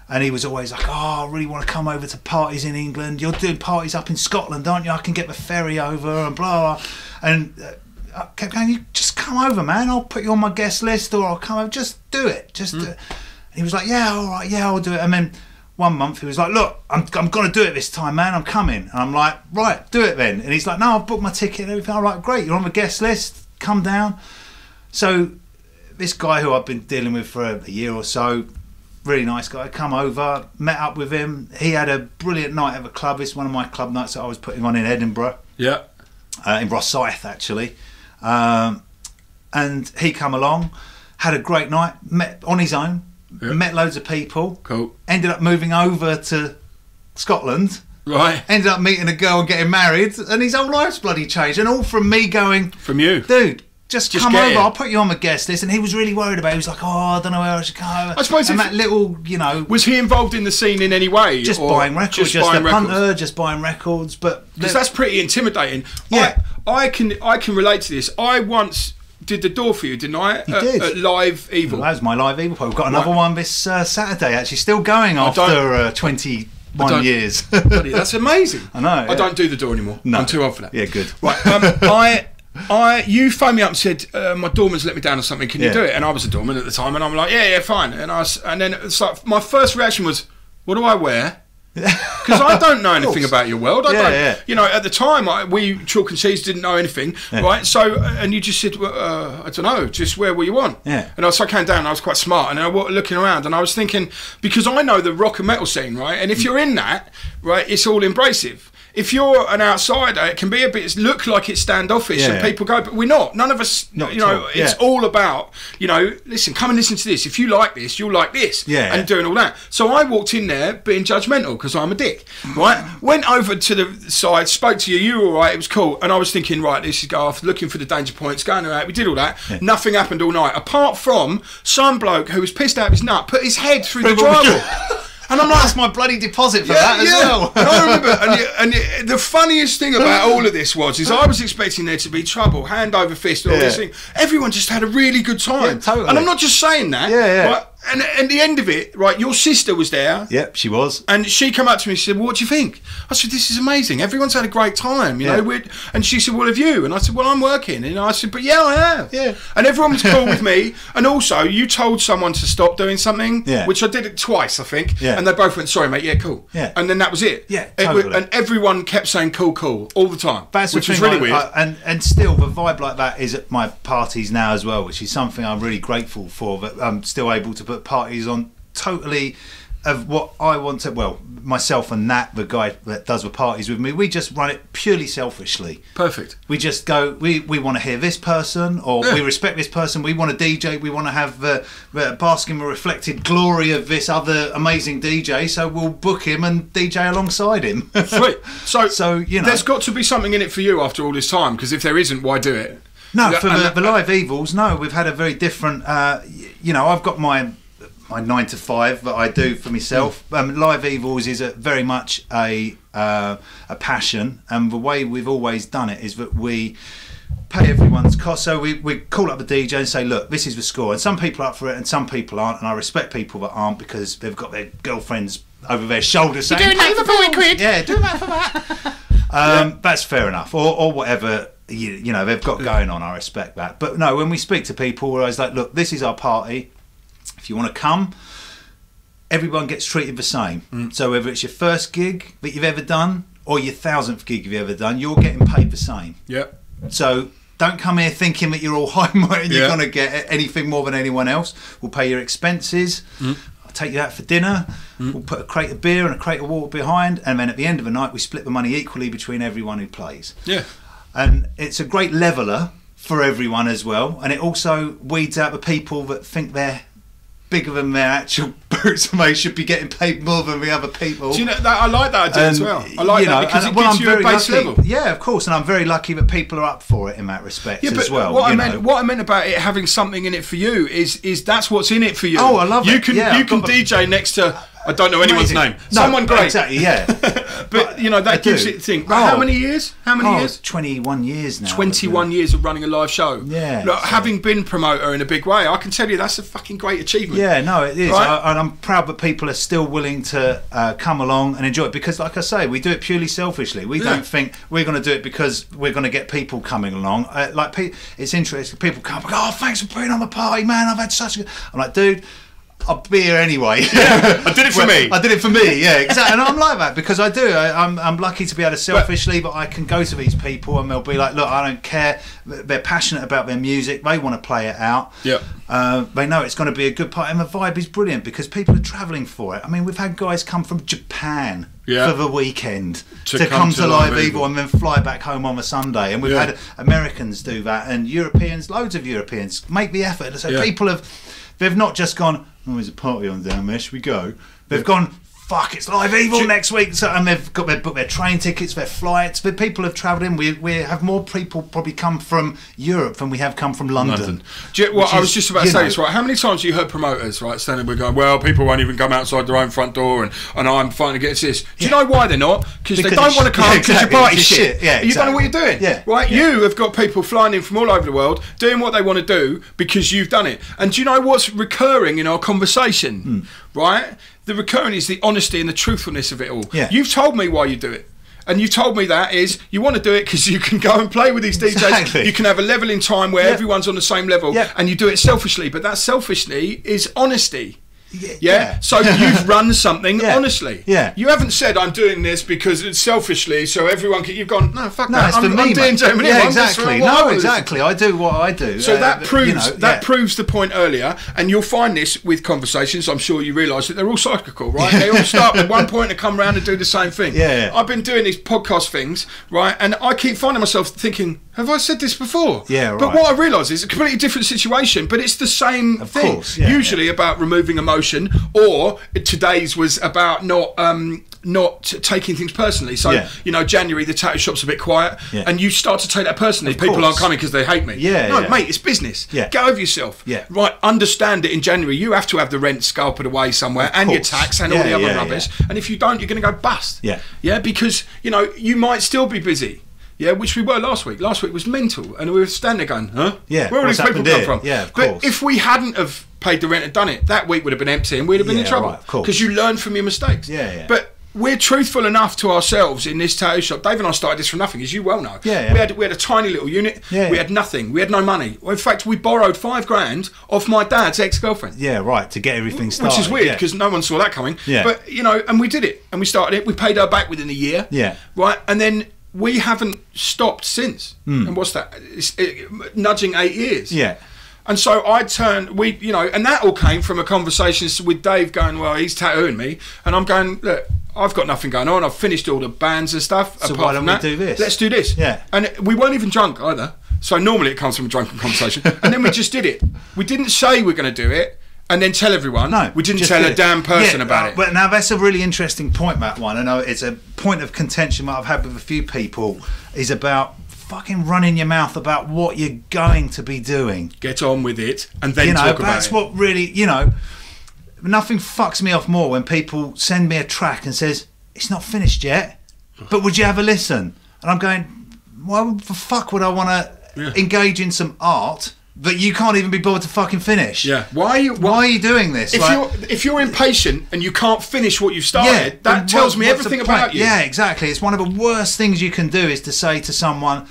and he was always like, oh, I really want to come over to parties in England. You're doing parties up in Scotland, aren't you? I can get the ferry over and blah blah. And I kept going, you just come over, man, I'll put you on my guest list, or I'll come over, just do it, just do it. And he was like, yeah, all right, yeah, I'll do it. And then one month he was like, look, I'm going to do it this time, man, I'm coming. And I'm like, right, do it then. And he's like, no, I've booked my ticket and everything. I'm like, great, you're on the guest list, come down. So this guy who I've been dealing with for a year or so, really nice guy, come over, met up with him. He had a brilliant night at the club. It's one of my club nights that I was putting on in Edinburgh. Yeah. In Rosyth, actually. And he come along, had a great night, met on his own, met loads of people. Cool. Ended up moving over to Scotland. Right. Ended up meeting a girl and getting married, and his whole life's bloody changed. And all from me going, From you. dude, just come get over, here. I'll put you on the guest list. And he was really worried about it. He was like, oh, I don't know where I should go. I suppose and if- that little, you know, Was he involved in the scene in any way? just or buying records, just buying a punter, just buying records. But Because that's pretty intimidating. Yeah. I can relate to this. I once did the door for you, didn't I? You did. At Live Evil. that was my live Evil. We've got another one this Saturday, actually, still going don't- after 21 years. Bloody, that's amazing. I know, I yeah. don't do the door anymore. No. I'm too old for that. Yeah, good. Right. You phoned me up and said my doorman's let me down or something. Can you Yeah. do it? And I was a doorman at the time, and I'm like, yeah, fine. And then it's like my first reaction was, what do I wear? Because I don't know anything about your world. I Yeah, don't. yeah. You know, at the time, we chalk and cheese didn't know anything, right? So, and you just said, well, I don't know, just wear what you want. Yeah. And I came down. I was quite smart, and I was looking around, and I was thinking, because I know the rock and metal scene, right? And if you're in that, right, it's all embracive. If you're an outsider, it can be a bit look like it's standoffish, Yeah. and people go, but we're not. None of us, Not you at know. all. It's Yeah. all about, you know, listen, come and listen to this. If you like this, you'll like this. Yeah. And doing all that. So I walked in there being judgmental because I'm a dick, right? Went over to the side, spoke to you. You were all right. It was cool. And I was thinking, right, this is go off, looking for the danger points, going around. We did all that. Yeah. Nothing happened all night, apart from some bloke who was pissed out of his nut put his head through the drywall. And I'm like, That's my bloody deposit for that as well. And I remember, and the funniest thing about all of this is I was expecting there to be trouble, hand over fist, and all this Yeah. thing. Everyone just had a really good time. Yeah, totally. And I'm not just saying that. Yeah, yeah. Right? And at the end of it, right, your sister was there. Yep, she was. And she came up to me and said, well, what do you think? I said, this is amazing. Everyone's had a great time, you Yeah. know. And she said, well, have you? And I said, well, I'm working. And I said, but yeah, I have. Yeah. And everyone was cool with me. And also, you told someone to stop doing something, Yeah. which I did it twice, I think. Yeah. And they both went, sorry, mate, yeah, cool. Yeah. And then that was it. Yeah, It was- totally. and everyone kept saying cool all the time, That's which the was thing, really weird. and still, the vibe like that is at my parties now as well, which is something I'm really grateful for, that I'm still able to put parties on totally of what I want to, well, myself and Nat, the guy that does the parties with me, we just run it purely selfishly. Perfect. We just go, we want to hear this person, or we respect this person, we want to DJ, we want to have bask in the reflected glory of this other amazing DJ, so we'll book him and DJ alongside him. Sweet. So, you know, there's got to be something in it for you after all this time, because if there isn't, why do it? no, Yeah, for and the live evils, no, we've had a very different, you know, I've got my 9 to 5 that I do for myself. Live evils is very much a passion, and the way we've always done it is that we pay everyone's cost. So we call up the DJ and say, look, this is the score, and some people are up for it and some people aren't, and I respect people that aren't, because they've got their girlfriends over their shoulders saying, doing that pay for the 40 bills. quid. Yeah, do that for that. That's fair enough, or whatever you know they've got going on. I respect that. But no, when we speak to people, we're always like, look, this is our party. If you want to come, everyone gets treated the same. So whether it's your first gig that you've ever done or your 1000th gig you've ever done, you're getting paid the same. Yeah. So don't come here thinking that you're all high and mighty and you're going to get anything more than anyone else. We'll pay your expenses. I'll take you out for dinner. We'll put a crate of beer and a crate of water behind, and then at the end of the night we split the money equally between everyone who plays. Yeah. And it's a great leveller for everyone as well, and it also weeds out the people that think they're bigger than their actual boots and they should be getting paid more than the other people. Do you know that? I like that idea as well. I like that because it gives you a base level. Yeah, of course, and I'm very lucky that people are up for it in that respect as well. What I meant about it having something in it for you is that's what's in it for you. Oh, I love it. You can DJ next to, I don't know anyone's name. Someone great. Exactly, yeah. But you know, that gives it a thing. How many years? 21 years now. 21 years of running a live show. Yeah. Look, having been promoter in a big way, I can tell you that's a fucking great achievement. Yeah, no, it is. Right? And I'm proud that people are still willing to come along and enjoy it, because like I say, we do it purely selfishly. We don't think we're going to do it because we're going to get people coming along. It's interesting. People come, oh, thanks for putting on the party, man. I've had such a... I'm like, dude, I'll be here anyway. I did it for me. I did it for me, yeah, exactly. And I'm like that because I do. I'm lucky to be able to selfishly, but I can go to these people and they'll be like, look, I don't care. They're passionate about their music. They want to play it out. Yeah. They know it's going to be a good party, and the vibe is brilliant because people are travelling for it. I mean, we've had guys come from Japan for the weekend to come to Live Evil and then fly back home on a Sunday. And we've had Americans do that, and Europeans, loads of Europeans make the effort. So people they've not just gone, oh, there's a party on down there, should we go? They've gone, fuck, it's Live Evil next week. So, and they've booked their train tickets, their flights. The people have travelled in. We have more people probably come from Europe than we have come from London. I was just about to say this, right? How many times have you heard promoters, right, standing there going, well, people won't even come outside their own front door and I'm fighting against this. Do you know why they're not? Because they don't want to come because your party's shit. Yeah, you don't know what you're doing. Yeah. Right? Yeah. You have got people flying in from all over the world doing what they want to do because you've done it. And do you know what's recurring in our conversation? Right? The recurring is the honesty and the truthfulness of it all. Yeah. You've told me why you do it. And you told me that is you want to do it because you can go and play with these DJs. Exactly. You can have a level in time where everyone's on the same level and you do it selfishly. But that selfishly is honesty. Yeah. So you've run something honestly. Yeah. You haven't said I'm doing this because it's selfishly so everyone can. You've gone no fuck that. It's for me, I'm doing Germany. Yeah, exactly. Exactly. I do what I do. So that proves proves the point earlier, and you'll find this with conversations. I'm sure you realise that they're all cyclical, right? They all start at one point and come around and do the same thing. Yeah. I've been doing these podcast things, right, and I keep finding myself thinking, have I said this before? Yeah, right. But what I realise is a completely different situation, but it's the same thing. Course, usually about removing emotion, or today's was about not taking things personally. So you know, January the tattoo shop's a bit quiet, and you start to take that personally. People aren't coming because they hate me. Mate, it's business. Get over yourself. Right, understand it. In January you have to have the rent scalped away somewhere, and your tax and all the other rubbish. And if you don't, you're going to go bust. Because you know you might still be busy. Yeah, which we were last week. Last week was mental, and we were standing there going, "Huh? Yeah, where all these people come from?" Yeah, of course. But if we hadn't have paid the rent and done it, that week would have been empty, and we'd have been in trouble. Because you learn from your mistakes. But we're truthful enough to ourselves in this tattoo shop. Dave and I started this from nothing, as you well know. We had a tiny little unit. We had nothing. We had no money. Well, in fact, we borrowed $5,000 off my dad's ex-girlfriend. To get everything started. Which is weird because no one saw that coming. But you know, and we did it, and we started it. We paid her back within a year. Right, and then we haven't stopped since. And what's that? It's nudging 8 years. And so I turned, and that all came from a conversation with Dave going, well, he's tattooing me. And I'm going, look, I've got nothing going on. I've finished all the bands and stuff. So why don't we do this? Let's do this. And we weren't even drunk either. So normally it comes from a drunken conversation. And then we just did it. We didn't say we're going to do it and then tell everyone. No, we didn't tell a damn person about it. But now that's a really interesting point, that one. I know it's a point of contention that I've had with a few people, is about fucking running your mouth about what you're going to be doing. Get on with it and then talk about it. That's what really, nothing fucks me off more when people send me a track and says, it's not finished yet, but would you have a listen? And I'm going, why the fuck would I want to engage in some art that you can't even be bothered to fucking finish? Why are you doing this? If you're impatient and you can't finish what you've started, that tells me everything about you. Yeah, exactly. It's one of the worst things you can do is to say to someone,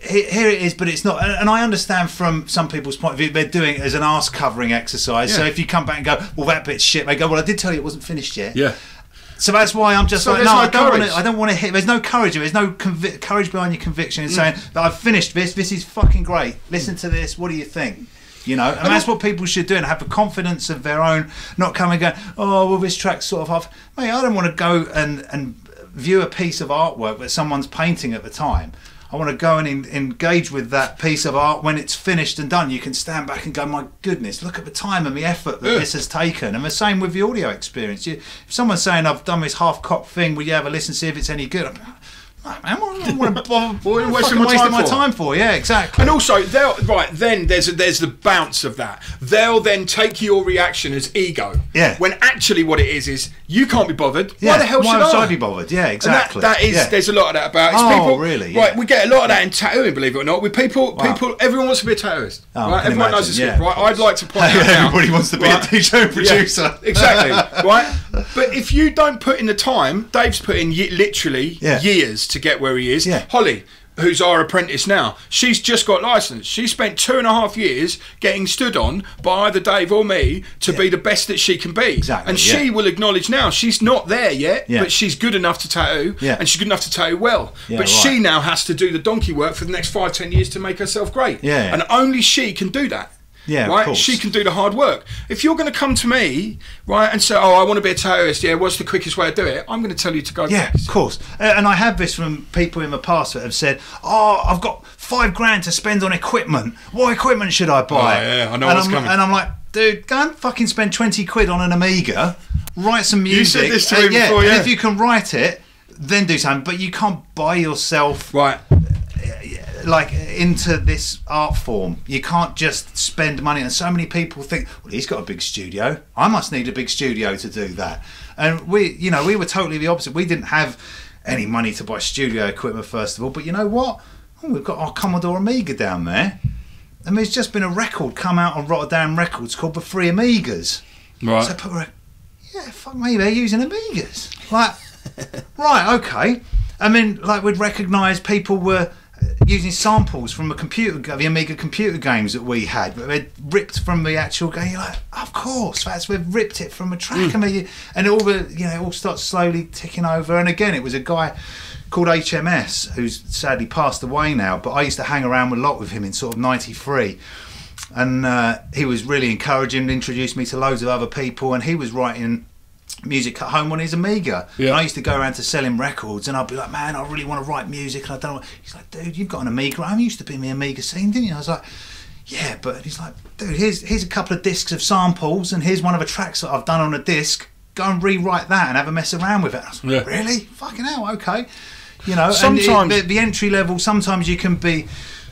here it is, but it's not. And I understand from some people's point of view, they're doing it as an arse covering exercise. So if you come back and go, well, that bit's shit, they go, well, I did tell you it wasn't finished yet. Yeah. So that's why I'm just like, no, I don't want to hit. There's no courage. There's no courage behind your conviction in saying that I've finished this. This is fucking great. Listen to this. What do you think? You know, and that's what people should do, and have the confidence of their own. Not come and go, oh, well, this track's sort of half. Mate, I don't want to go and view a piece of artwork that someone's painting at the time. I want to go and engage with that piece of art when it's finished and done. You can stand back and go, my goodness, look at the time and the effort that this has taken. And the same with the audio experience. If someone's saying, I've done this half-cocked thing, will you have a listen, see if it's any good? Man, what do I want to bother wasting my time for? Yeah, exactly. And also, then there's the bounce of that. They'll then take your reaction as ego. Yeah. When actually what it is you can't be bothered. Yeah. Why the hell should I be bothered? Yeah, exactly. And that is, there's a lot of that about. It's people, really? Right, we get a lot of that in tattooing, believe it or not. With people, everyone wants to be a tattooist. Right? Everyone knows this, right? I'd like to point out everybody wants to be a DJ producer. Yeah, exactly. Right. But if you don't put in the time, Dave's put in literally years to get where he is. Yeah. Holly, who's our apprentice now, she's just got licensed. She spent 2.5 years getting stood on by either Dave or me to be the best that she can be. Exactly. And she will acknowledge now she's not there yet, but she's good enough to tattoo, and she's good enough to tattoo well. But she now has to do the donkey work for the next 5-10 years to make herself great. Yeah. And only she can do that. Yeah, right. Of course. She can do the hard work. If you're going to come to me, right, and say, "Oh, I want to be a tattooist," what's the quickest way to do it? I'm going to tell you to go. Yeah, of course. And I have this from people in the past that have said, "Oh, I've got $5,000 to spend on equipment. What equipment should I buy?" Oh, yeah, I know what's coming. And I'm like, dude, go and fucking spend 20 quid on an Amiga, write some music. You said this to me before, and if you can write it, then do something. But you can't buy yourself like into this art form. You can't just spend money. And so many people think, well, he's got a big studio, I must need a big studio to do that. And we were totally the opposite. We didn't have any money to buy studio equipment, first of all, but you know what, we've got our Commodore Amiga down there, and there's just been a record come out on Rotterdam Records called The Free Amigas. Right. So people were, fuck me, they're using Amigas. Like, right, okay. I mean, like, we'd recognise people were using samples from the Amiga computer games that we had, but they'd ripped from the actual game. You're like, of course, we've ripped it from a track. I mean, and it all starts slowly ticking over. And again, it was a guy called HMS who's sadly passed away now, but I used to hang around a lot with him in sort of '93, and he was really encouraging and introduced me to loads of other people, and he was writing music at home on his Amiga. And I used to go around to sell him records, and I'd be like, man, I really want to write music, and I don't know. He's like, dude, you've got an Amiga. I used to be in the Amiga scene, didn't you? I was like, yeah, but he's like, dude, here's a couple of discs of samples, and here's one of the tracks that I've done on a disc. Go and rewrite that and have a mess around with it. I was like, really? Fucking hell, okay. You know, sometimes and the entry level, sometimes you can be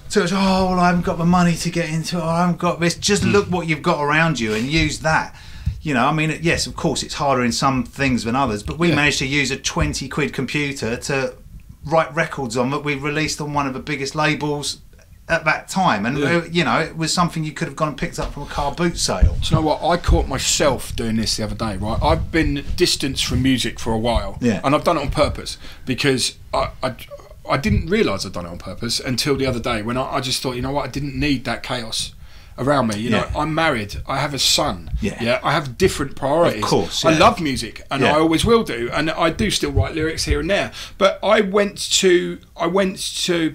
so, oh, well, I haven't got the money to get into it, I haven't got this. Just look what you've got around you and use that. You know, I mean, yes, of course, it's harder in some things than others, but we managed to use a 20 quid computer to write records on that we released on one of the biggest labels at that time. And, you know, it was something you could have gone and picked up from a car boot sale. Do you know what? I caught myself doing this the other day, right? I've been distanced from music for a while, and I've done it on purpose because I didn't realise I'd done it on purpose until the other day when I just thought, you know what, I didn't need that chaos around me. You know, I'm married, I have a son, I have different priorities. Of course, I love music, and I always will do, and I do still write lyrics here and there, but I went to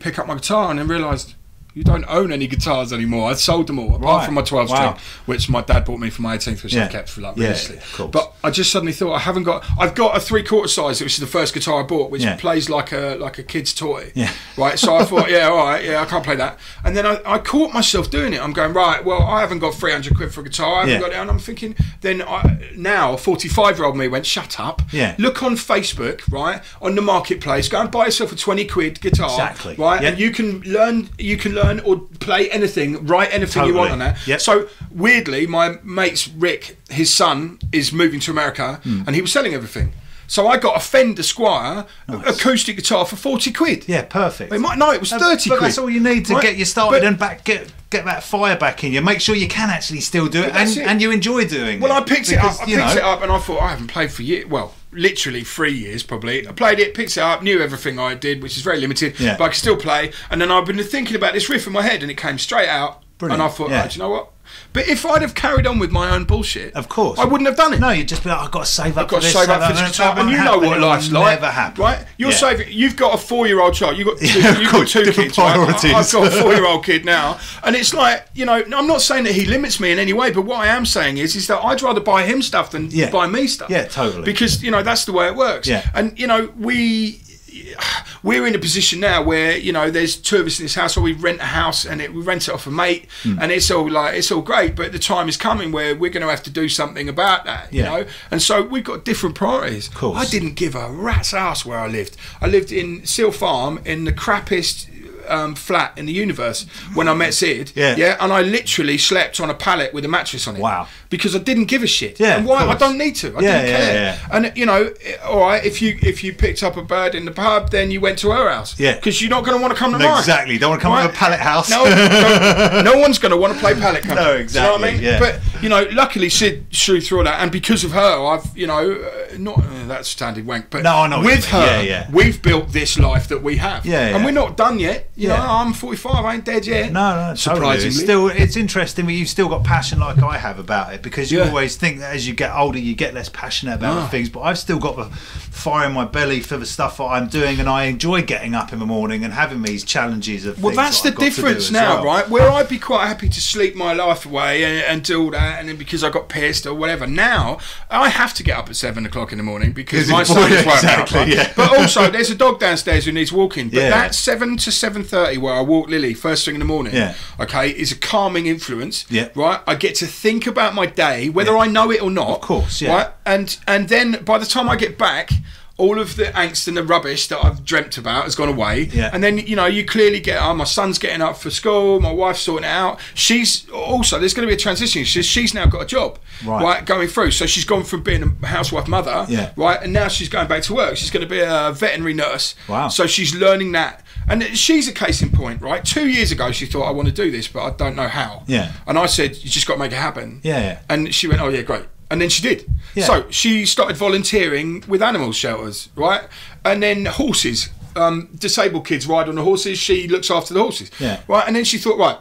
pick up my guitar and then realised you don't own any guitars anymore. I sold them all, apart from my 12 string, which my dad bought me for my 18th, which I've kept for like religiously. But I just suddenly thought I've got a 3/4 size, which is the first guitar I bought, which plays like a kid's toy. Right, so I thought, all right, I can't play that. And then I caught myself doing it. I'm going, right, well, I haven't got 300 quid for a guitar. I haven't got it. And I'm thinking, then now 45-year-old me went, shut up. Look on Facebook, right, on the marketplace. Go and buy yourself a 20 quid guitar, right, and you can learn or play anything, write anything you want on that. So weirdly, my mate's Rick, his son, is moving to America, and he was selling everything. So I got a Fender Squire acoustic guitar for 40 quid. Yeah, perfect. It was 30 quid. That's all you need to get you started and get that fire back in you. Make sure you can actually still do it and you enjoy doing it. Well, I picked it up and I thought, I haven't played for years. Well, literally 3 years probably. I played it, picked it up, knew everything I did, which is very limited, but I could still play. And then I've been thinking about this riff in my head, and it came straight out. Brilliant. And I thought, oh, do you know what? But if I'd have carried on with my own bullshit, of course, I wouldn't have done it. No, you'd just be like, I've got to save up. I've got to save up for this guitar, and you know what life's like, right? You're saving. You've got a 4-year-old child. You've got two kids. Right? I've got a 4-year-old kid now, and it's like, you know, I'm not saying that he limits me in any way, but what I am saying is that I'd rather buy him stuff than buy me stuff. Yeah, totally. Because you know that's the way it works. Yeah. And you know we're in a position now where, you know, there's 2 of us in this house, or we rent a house and we rent it off a mate, and it's all great, but the time is coming where we're going to have to do something about that, you know, and so we've got different priorities. Of course. I didn't give a rat's ass where I lived. I lived in Seal Farm in the crappiest flat in the universe when I met Sid, and I literally slept on a pallet with a mattress on it. Wow. Because I didn't give a shit. And why? I don't need to. I didn't care. And you know, all right, if you picked up a bird in the pub, then you went to her house. Yeah. Because you're not going to want to come to mine. Exactly. Don't want to come to a pallet house. No, no one's going to want to play pallet company. No, exactly. You know what I mean? Yeah. But you know, luckily Sid threw through all that, and because of her, I've, you know, not that sounded wank, but no, I know with her, we've built this life that we have. And we're not done yet. You know, I'm 45. I ain't dead yet. No, surprisingly. Totally. It's interesting, but you've still got passion like I have about it, because you always think that as you get older, you get less passionate about things. But I've still got the fire in my belly for the stuff that I'm doing, and I enjoy getting up in the morning and having these challenges of. Well, that's the difference now, right? Where I'd be quite happy to sleep my life away and do all that, and then because I got pissed or whatever, now I have to get up at 7 o'clock in the morning because my son is woken up. Right? But also, there's a dog downstairs who needs walking. But that 7 to 7:30 where I walk Lily first thing in the morning, okay, is a calming influence, right? I get to think about my day, whether I know it or not, of course, right? And then by the time I get back, all of the angst and the rubbish that I've dreamt about has gone away. And then, you know, you clearly get, my son's getting up for school, my wife's sorting it out. She's also, there's going to be a transition. She's now got a job, right, going through. So she's gone from being a housewife mother, right, and now she's going back to work. She's going to be a veterinary nurse. Wow. So she's learning that. And she's a case in point, right? 2 years ago, she thought, I want to do this, but I don't know how. And I said, you just got to make it happen. And she went, oh, yeah, great. And then she did. So she started volunteering with animal shelters, right? And then horses. Disabled kids ride on the horses. She looks after the horses, right? And then she thought, right,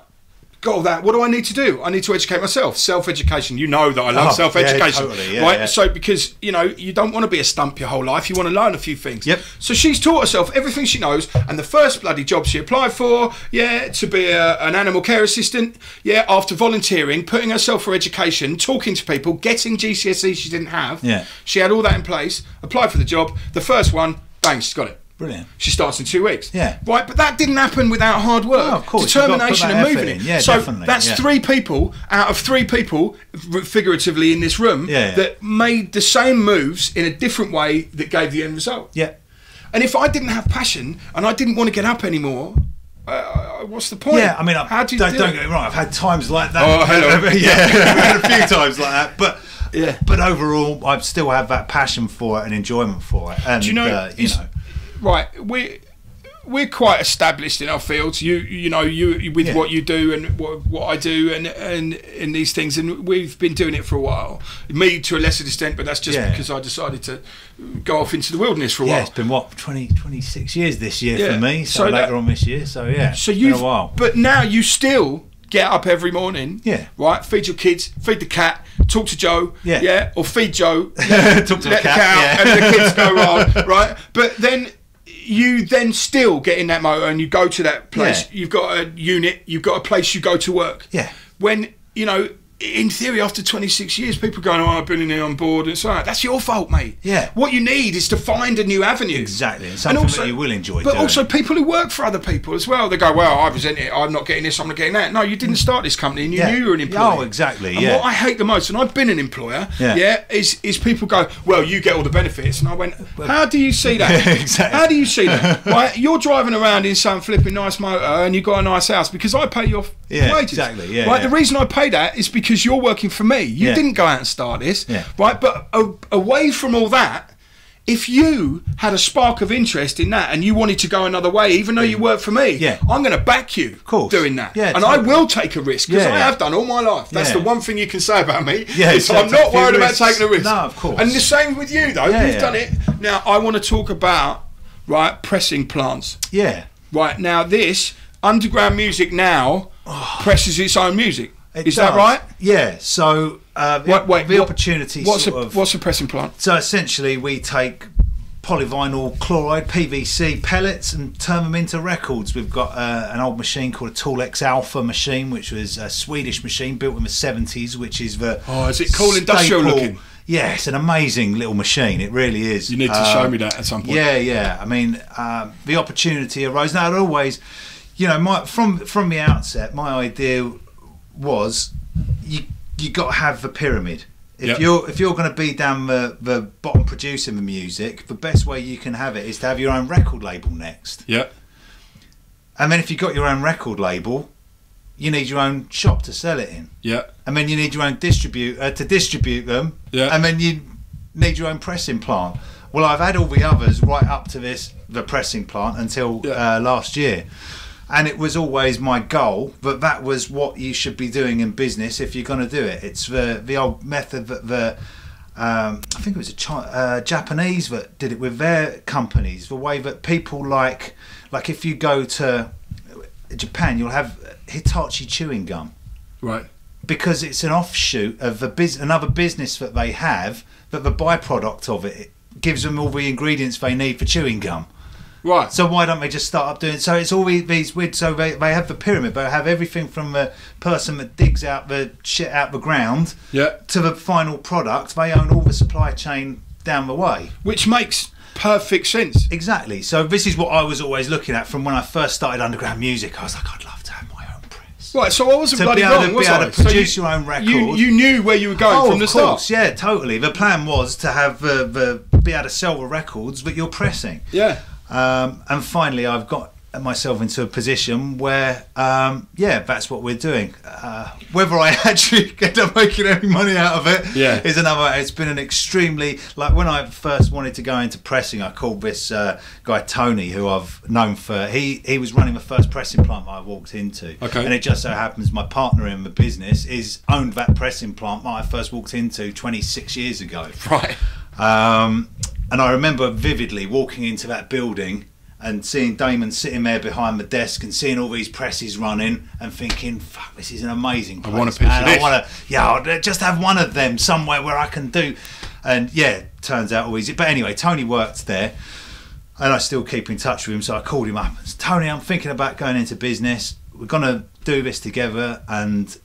got all that. What do I need to do? I need to educate myself. Self-education. You know that I love self-education, right? So because, you know, you don't want to be a stump your whole life. You want to learn a few things. So she's taught herself everything she knows. And the first bloody job she applied for, to be an animal care assistant, after volunteering, putting herself for education, talking to people, getting GCSE she didn't have. She had all that in place, applied for the job. The first one, bang, she's got it. Brilliant. She starts in 2 weeks. Right, but that didn't happen without hard work. No, of course. Determination and moving it. So definitely. That's 3 people out of 3 people, figuratively, in this room that made the same moves in a different way that gave the end result. And if I didn't have passion and I didn't want to get up anymore, what's the point? I mean, don't get me wrong. I've had times like that. Oh, hello. I've had a few times like that, but. But overall, I still have that passion for it and enjoyment for it. And, do you know, right, we're quite established in our fields. You know with what you do and what I do and in these things, and we've been doing it for a while. Me to a lesser extent, but that's just because I decided to go off into the wilderness for a while. It's been 26 years this year for me. So later on this year. So so you've been a while. But now you still get up every morning. Right. Feed your kids. Feed the cat. Talk to Joe. Or feed Joe. Talk to the cat. Out, and the kids go on. Right. But then. You then still get in that motor and you go to that place. You've got a unit. You've got a place you go to work. When, you know, in theory, after 26 years, people going, oh, I've been in here on board. And so that's your fault, mate. What you need is to find a new avenue. Exactly. And something that you will enjoy But doing. also people who work for other people as well. They go, well, I resent it. I'm not getting this. I'm not getting that. No, you didn't start this company and you knew you were an employer. Oh, exactly. And what I hate the most, and I've been an employer, is people go, well, you get all the benefits. And I went, how do you see that? Exactly. How do you see that? Right? You're driving around in some flipping nice motor and you've got a nice house because I pay your wages. Exactly. Right? The reason I pay that is because you're working for me. You didn't go out and start this, right? But away from all that if you had a spark of interest in that and you wanted to go another way, even though you work for me, I'm going to back you doing that. Yeah, and I will take a risk, because I have done all my life. That's the one thing you can say about me. Is I'm not worried about taking a risk. No, of course. And the same with you, though. You've done it. Now, I want to talk about, pressing plants. Yeah. Right, now this, underground music now presses its own music. Is does. that right? Yeah. So the opportunity. What's a pressing plant? So essentially, we take polyvinyl chloride (PVC) pellets and turn them into records. We've got an old machine called a Tool X Alpha machine, which was a Swedish machine built in the 70s, which is the is it cool industrial looking? Yeah, it's an amazing little machine. It really is. You need to show me that at some point. Yeah. I mean, the opportunity arose. Now, it always, from the outset, my idea was you got to have the pyramid. If you're going to be down the bottom producing the music, the best way you can have it is to have your own record label next. Yeah. And then if you've got your own record label, you need your own shop to sell it in. Yeah. And then you need your own distributor to distribute them. Yeah. And then you need your own pressing plant. Well, I've had all the others right up to the pressing plant until last year. And it was always my goal that was what you should be doing in business if you're going to do it. It's the old method that I think it was a Japanese that did it with their companies. The way that people like if you go to Japan, you'll have Hitachi chewing gum, right? Because it's an offshoot of another business that they have. That the byproduct of it gives them all the ingredients they need for chewing gum. Right. So why don't they just start up doing it? So it's all these weird. So they have the pyramid. They have everything from the person that digs out the shit out the ground to the final product. They own all the supply chain down the way. Which makes perfect sense. Exactly. So this is what I was always looking at from when I first started underground music. I was like, I'd love to have my own press. Right. So I wasn't bloody wrong, was I? To be able to produce your own record. You knew where you were going from the start. Of course. Yeah, totally. The plan was to have be able to sell the records that you're pressing. Yeah. And finally, I've got myself into a position where, that's what we're doing. Whether I actually end up making any money out of it is another. It's been an extremely, like when I first wanted to go into pressing, I called this guy Tony, who I've known for. He was running the first pressing plant that I walked into, and it just so happens my partner in the business owned that pressing plant that I first walked into 26 years ago. Right. And I remember vividly walking into that building and seeing Damon sitting there behind the desk and seeing all these presses running and thinking, fuck, this is an amazing place. I want a piece of this. I'll just have one of them somewhere where I can do. And turns out all easy. But anyway, Tony worked there and I still keep in touch with him. So I called him up. Tony, I'm thinking about going into business. We're going to do this together. And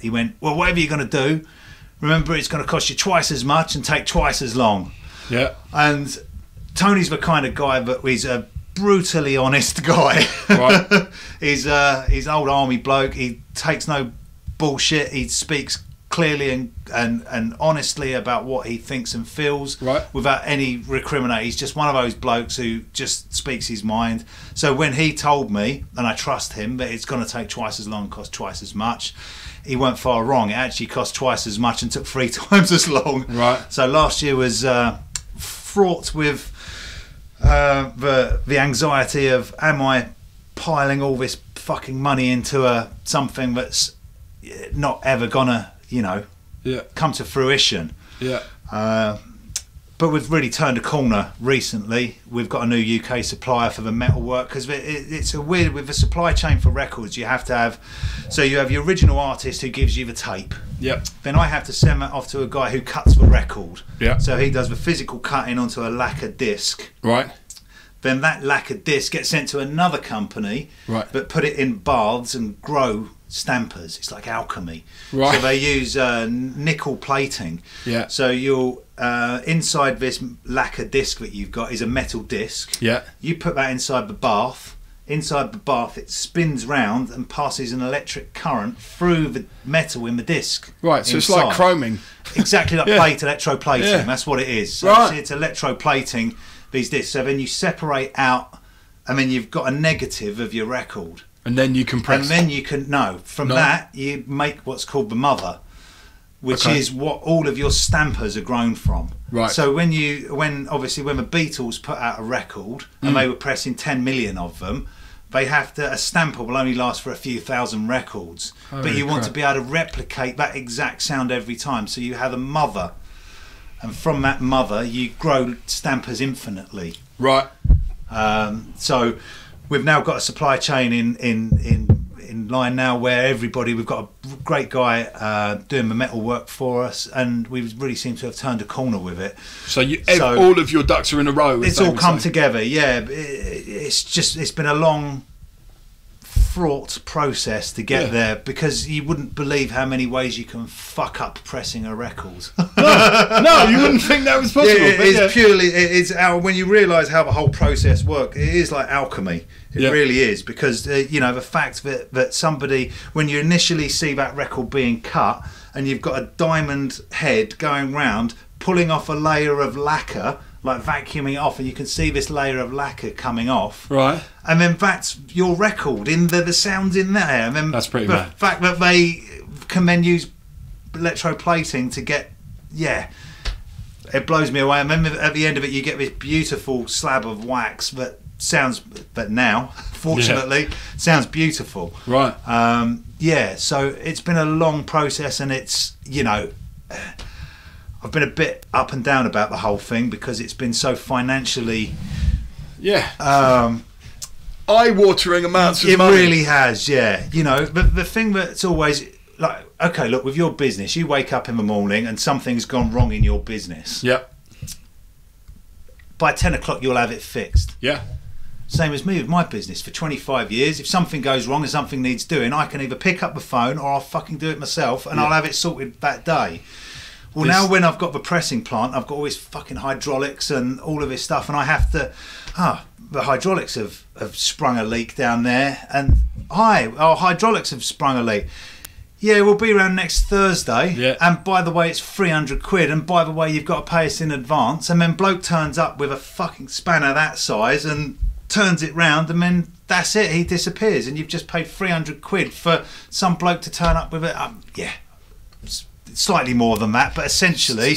he went, well, whatever you're going to do, remember it's going to cost you twice as much and take twice as long. Yeah. And Tony's the kind of guy that he's a brutally honest guy. Right. He's an old army bloke. He takes no bullshit. He speaks clearly and honestly about what he thinks and feels, without any recriminate. He's just one of those blokes who just speaks his mind. So when he told me, and I trust him, that it's going to take twice as long, cost twice as much, he weren't far wrong. It actually cost twice as much and took 3 times as long. Right. So last year was fraught with the anxiety of, am I piling all this fucking money into something that's not ever gonna come to fruition. But we've really turned a corner recently. We've got a new UK supplier for the metalwork, because it's a weird, with the supply chain for records, you have to have, so you have your original artist who gives you the tape. Then I have to send that off to a guy who cuts the record. So he does the physical cutting onto a lacquer disc. Right. Then that lacquer disc gets sent to another company, but put it in baths and grow stampers. It's like alchemy. Right. So they use nickel plating. So you'll inside this lacquer disc that you've got is a metal disc. You put that inside the bath. Inside the bath, it spins round and passes an electric current through the metal in the disc. Right. So inside. It's like chroming. Exactly like electroplating. That's what it is. So it's electroplating these discs. So then you separate out, and then you've got a negative of your record. And then you can press. And then you can that you make what's called the mother. which is what all of your stampers are grown from. Right. So when the Beatles put out a record and they were pressing 10 million of them, a stamper will only last for a few thousand records. But you want to be able to replicate that exact sound every time. So you have a mother, and from that mother you grow stampers infinitely. Right. So we've now got a supply chain in line now where we've got a great guy doing the metal work for us, and we really seem to have turned a corner with it. So all of your ducks are in a row. It's all come together. Yeah, it's been a long, fraught process to get there, because you wouldn't believe how many ways you can fuck up pressing a record. No, you wouldn't think that was possible. It's when you realise how the whole process works, it is like alchemy. It really is, because the fact that somebody, when you initially see that record being cut and you've got a diamond head going round pulling off a layer of lacquer, like vacuuming it off, and you can see this layer of lacquer coming off, right, and then that's your record in the sounds in there, and then that's pretty the bad. fact that they can then use electroplating to get it blows me away. And then at the end of it you get this beautiful slab of wax that now fortunately sounds beautiful, right. So it's been a long process, and it's I've been a bit up and down about the whole thing, because it's been so financially eye-watering amounts of money. It really has, but the thing that's always like, okay, look, with your business, you wake up in the morning and something's gone wrong in your business. Yep. By 10 o'clock you'll have it fixed. Yeah. Same as me with my business. For 25 years, if something goes wrong and something needs doing, I can either pick up the phone or I'll fucking do it myself, and I'll have it sorted that day. Well, now when I've got the pressing plant, I've got all this fucking hydraulics and all of this stuff, and I have to... the hydraulics have sprung a leak down there, and our hydraulics have sprung a leak. Yeah, we'll be around next Thursday. Yeah. And by the way, it's 300 quid. And by the way, you've got to pay us in advance. And then bloke turns up with a fucking spanner that size and turns it round, and then that's it. He disappears, and you've just paid 300 quid for some bloke to turn up with it. Slightly more than that, but essentially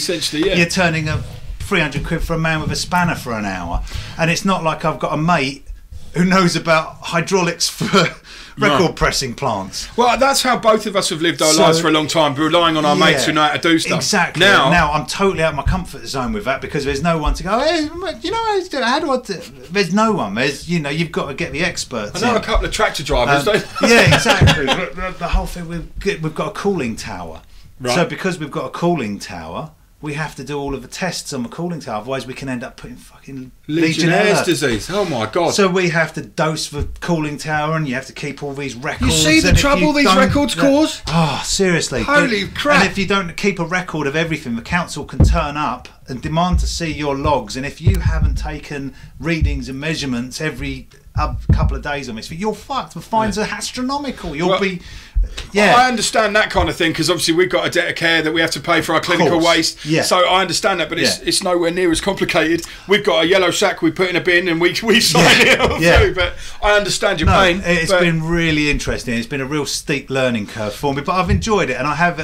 you're turning a 300 quid for a man with a spanner for an hour. And it's not like I've got a mate who knows about hydraulics for record pressing plants. Well, that's how both of us have lived our lives for a long time, relying on our mates who know how to do stuff. Exactly. Now I'm totally out of my comfort zone with that, because there's no one to go, hey, how do I do it? There's no one. There's, you've got to get the experts. I know a couple of tractor drivers, don't yeah, exactly. The whole thing, we've got a cooling tower. Right. So because we've got a cooling tower, we have to do all of the tests on the cooling tower, otherwise we can end up putting fucking Legionnaire's disease. Oh my god. So we have to dose the cooling tower, and you have to keep all these records. You see the trouble these records cause? Oh, seriously. Holy crap. And if you don't keep a record of everything, the council can turn up and demand to see your logs, and if you haven't taken readings and measurements every couple of days on this, you're fucked. The fines are astronomical. You'll be... Yeah, I understand that kind of thing, because obviously we've got a debt of care that we have to pay for our clinical waste. Yeah. So I understand that, but it's nowhere near as complicated. We've got a yellow sack we put in a bin and we sign it all through. But I understand your pain. It's been really interesting. It's been a real steep learning curve for me, but I've enjoyed it, and I have,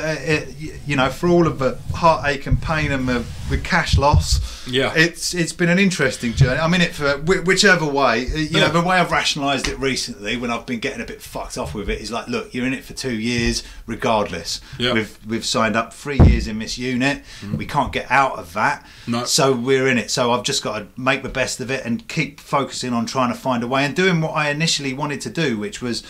for all of the heartache and pain and the cash loss. Yeah, it's been an interesting journey. I'm in it for whichever way. The way I've rationalised it recently, when I've been getting a bit fucked off with it, is like, look, you're in it for 2 years regardless. Yeah. We've signed up 3 years in this unit. We can't get out of that. No. So we're in it. So I've just got to make the best of it and keep focusing on trying to find a way and doing what I initially wanted to do, which was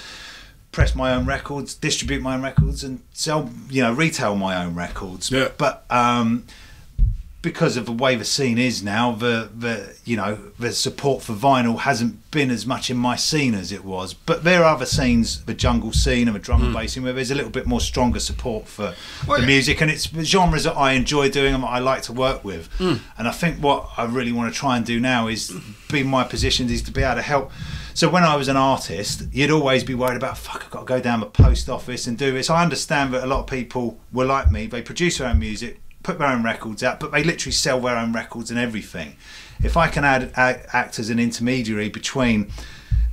press my own records, distribute my own records, and sell, retail my own records. Yeah. But because of the way the scene is now, the support for vinyl hasn't been as much in my scene as it was. But there are other scenes, the jungle scene and the drum and bass scene, where there's a little bit more stronger support for the music, and it's the genres that I enjoy doing and that I like to work with. And I think what I really want to try and do now is be my position is to be able to help. So when I was an artist, you'd always be worried about, fuck, I've got to go down the post office and do this. I understand that a lot of people were like me. They produce their own music, put their own records out, but they literally sell their own records and everything. If I can act as an intermediary between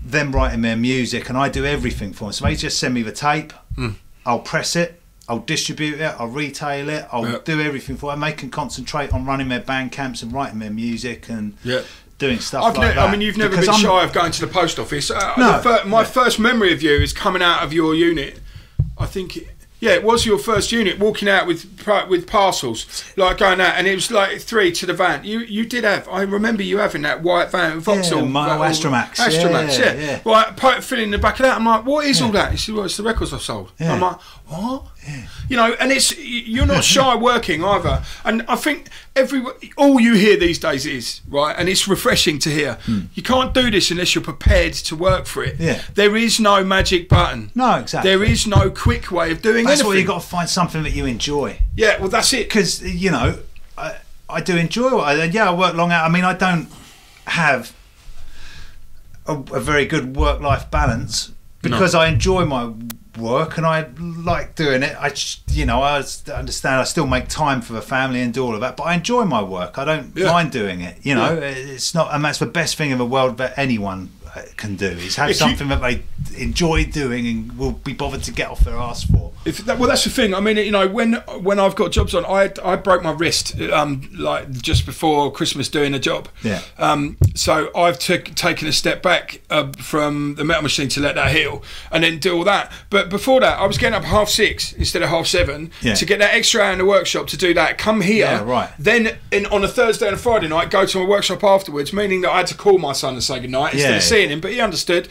them writing their music and I do everything for them, so they just send me the tape, I'll press it, I'll distribute it, I'll retail it, I'll do everything for it. And they can concentrate on running their band camps and writing their music and doing stuff like that. I mean, you've never been shy of going to the post office. No. My first memory of you is coming out of your unit. I think... it was your first unit, walking out with parcels, like going out, and it was like 3 to the van. You did have, I remember you having that white van, Vauxhall. My Astromax. Yeah. Right, filling the back of that. I'm like, what is all that? He said, well, it's the records I've sold. Yeah. I'm like, what? Yeah. You know, and you're not shy working either. And I think all you hear these days is, right, and it's refreshing to hear, you can't do this unless you're prepared to work for it. Yeah. There is no magic button. No, exactly. There is no quick way of doing anything. That's why you've got to find something that you enjoy. Yeah, well, that's it. Because, you know, I do enjoy what I work long hours. I mean, I don't have a very good work-life balance because I enjoy my work and I like doing it. I understand I still make time for the family and do all of that, but I enjoy my work. I don't mind doing it. You know, it's not, and that's the best thing in the world that anyone can do, is have something that they enjoy doing and will be bothered to get off their arse for. Well, that's the thing. I mean, you know, when I've got jobs on, I broke my wrist like just before Christmas doing a job. Yeah. So I've taken a step back from the metal machine to let that heal and then do all that. But before that, I was getting up 6:30 instead of 7:30 to get that extra hour in the workshop to do that. Come here, then on a Thursday and a Friday night, go to my workshop afterwards, meaning that I had to call my son and say goodnight instead of seeing him, but he understood,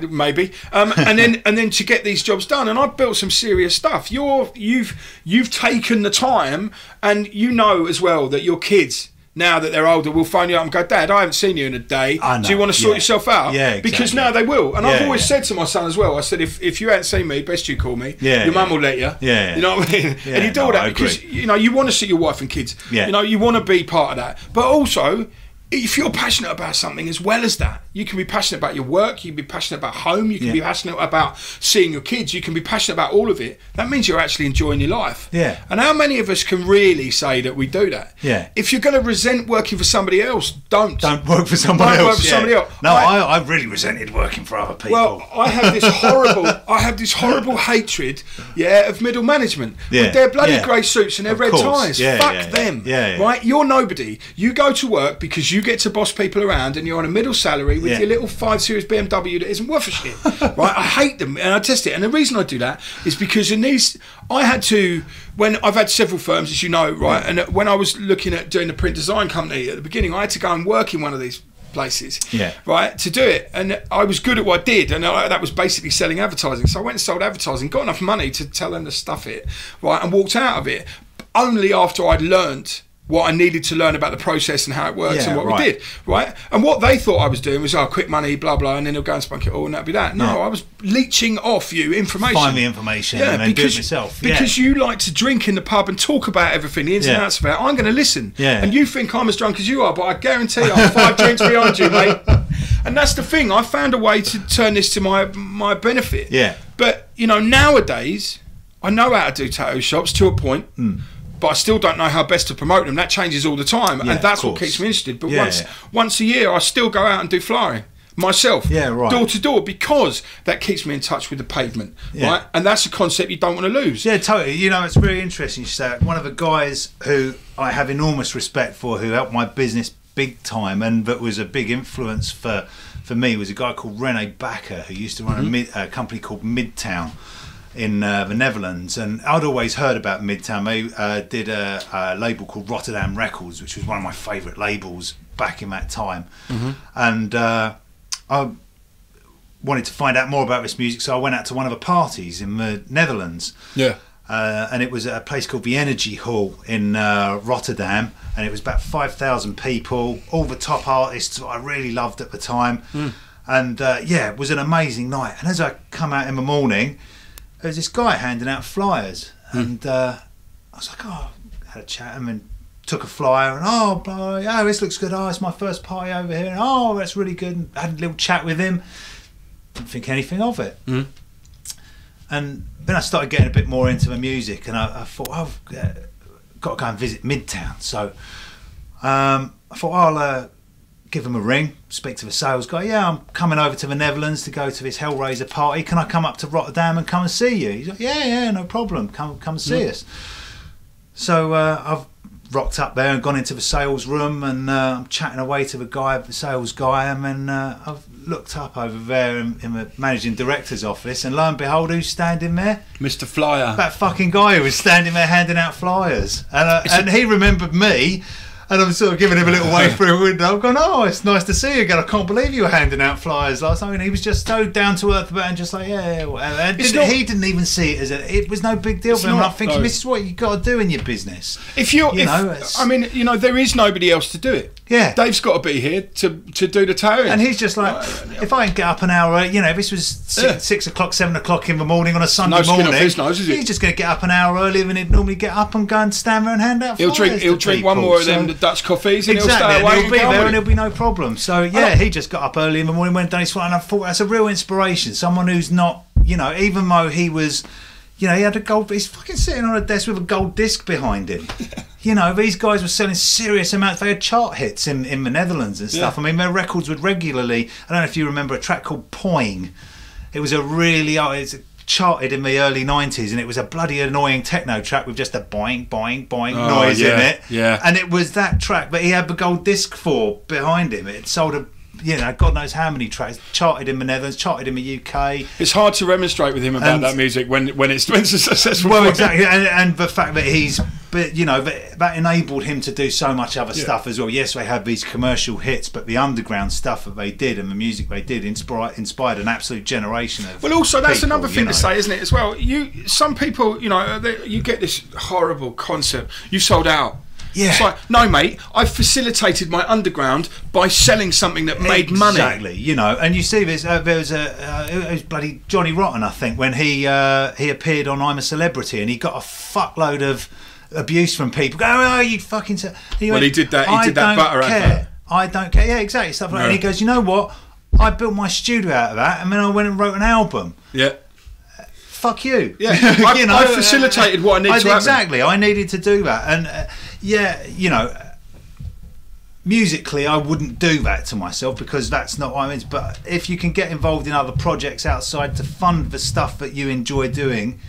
maybe. And then to get these jobs done, and I've built some serious stuff. You've taken the time, and you know as well that your kids, now that they're older, will phone you up and go, Dad, I haven't seen you in a day. Do you want to sort yourself out? Yeah, exactly. Because now they will. And I've always said to my son as well, I said, if you hadn't seen me, best you call me. Your mum will let you. You know what I mean? And you do all that because, you know, you want to see your wife and kids. You know, you want to be part of that. But also, if you're passionate about something as well as that, you can be passionate about your work, you can be passionate about home, you can be passionate about seeing your kids, you can be passionate about all of it. That means you're actually enjoying your life. And how many of us can really say that we do that? If you're going to resent working for somebody else, don't work for somebody else. No, I really resented working for other people. Well, I have this horrible hatred of middle management with their bloody grey suits and their red ties. Fuck them. Right? You're nobody. You go to work because you get to boss people around and you're on a middle salary with your little 5 Series BMW that isn't worth a shit. Right? I hate them and I test it. And the reason I do that is because when I've had several firms, as you know, right? And when I was looking at doing the print design company at the beginning, I had to go and work in one of these places, right, to do it, and I was good at what I did, and that was basically selling advertising. So I went and sold advertising, got enough money to tell them to stuff it, right, and walked out of it only after I'd learnt what I needed to learn about the process and how it works and what we did, right? And what they thought I was doing was, quick money, blah, blah, and then they'll go and spunk it all and that'd be that. No, I was leeching off you information. Find the information and then do it myself. Because you like to drink in the pub and talk about everything, the ins and outs of it. I'm going to listen. And you think I'm as drunk as you are, but I guarantee I'm 5 drinks behind you, mate. And that's the thing. I found a way to turn this to my benefit. But, you know, nowadays, I know how to do tattoo shops to a point. But I still don't know how best to promote them. That changes all the time, and that's what keeps me interested. But once a year, I still go out and do flyering myself, door to door, because that keeps me in touch with the pavement, right? And that's a concept you don't want to lose. Yeah, totally. You know, it's really interesting you say that. One of the guys who I have enormous respect for, who helped my business big time, and that was a big influence for me, was a guy called Rene Bakker, who used to run a company called Midtown in the Netherlands, and I'd always heard about Midtown. They did a label called Rotterdam Records, which was one of my favourite labels back in that time. And I wanted to find out more about this music, so I went out to one of the parties in the Netherlands. And it was at a place called the Energy Hall in Rotterdam, and it was about 5,000 people, all the top artists that I really loved at the time. And it was an amazing night. And as I come out in the morning, there was this guy handing out flyers, and I was like, I had a chat with him and took a flyer, and this looks good, it's my first party over here, and that's really good, and had a little chat with him. Didn't think anything of it. And then I started getting a bit more into the music, and I thought, I've got to go and visit Midtown. So I thought, I'll give him a ring, speak to the sales guy. Yeah, I'm coming over to the Netherlands to go to this Hellraiser party. Can I come up to Rotterdam and come and see you? He's like, yeah, no problem. Come and see us. So I've rocked up there and gone into the sales room, and I'm chatting away to the sales guy, and then I've looked up over there in the managing director's office, and lo and behold, who's standing there? Mr. Flyer. That fucking guy who was standing there handing out flyers. And he remembered me, and I'm sort of giving him a little wave through a window. I'm going, oh, it's nice to see you again. I can't believe you were handing out flyers last time. And he was just so down to earth about it and just like, yeah, whatever. And he didn't even see it as it was no big deal for him. I'm thinking, this is what you got to do in your business. There is nobody else to do it. Yeah, Dave's got to be here to do the towing. And he's just like, if I can get up an hour, if this was 6 o'clock, 7 o'clock in the morning on a Sunday morning, he's just going to get up an hour earlier than he'd normally get up and go and stand there and hand out flyers. He'll drink one more of them Dutch coffees, and exactly, he'll stay away and he'll be there, and there'll be no problem. So he just got up early in the morning, went down his flight, and I thought that's a real inspiration. Someone who's not, even though he was, he had a gold, he's fucking sitting on a desk with a gold disc behind him. These guys were selling serious amounts. They had chart hits in the Netherlands and stuff. I mean, their records would regularly, I don't know if you remember a track called Poing. It was it's charted in the early 90s, and it was a bloody annoying techno track with just a boing, boing, boing noise in it. Yeah. And it was that track that he had the gold disc for behind him. It sold a God knows how many tracks, charted in the Netherlands, charted in the UK. It's hard to remonstrate with him about that music when it's successful. Well, exactly, and the fact that that enabled him to do so much other stuff as well. Yes, they had these commercial hits, but the underground stuff that they did and the music they did inspired an absolute generation of. Well, also that's people, another thing to say, isn't it? As well, some people, you get this horrible concept. You sold out. Yeah. It's like, no, mate, I've facilitated my underground by selling something that made money. Exactly, and you see this, it was bloody Johnny Rotten, I think, when he appeared on I'm a Celebrity, and he got a fuckload of abuse from people. Go, oh, you fucking... He did that butter advert. I don't care. Yeah, exactly, stuff like that. And he goes, you know what? I built my studio out of that, and then I went and wrote an album. Yeah. Fuck you. Yeah, I facilitated what I needed to happen. Exactly, I needed to do that. And musically I wouldn't do that to myself, because that's not what I mean. But if you can get involved in other projects outside to fund the stuff that you enjoy doing,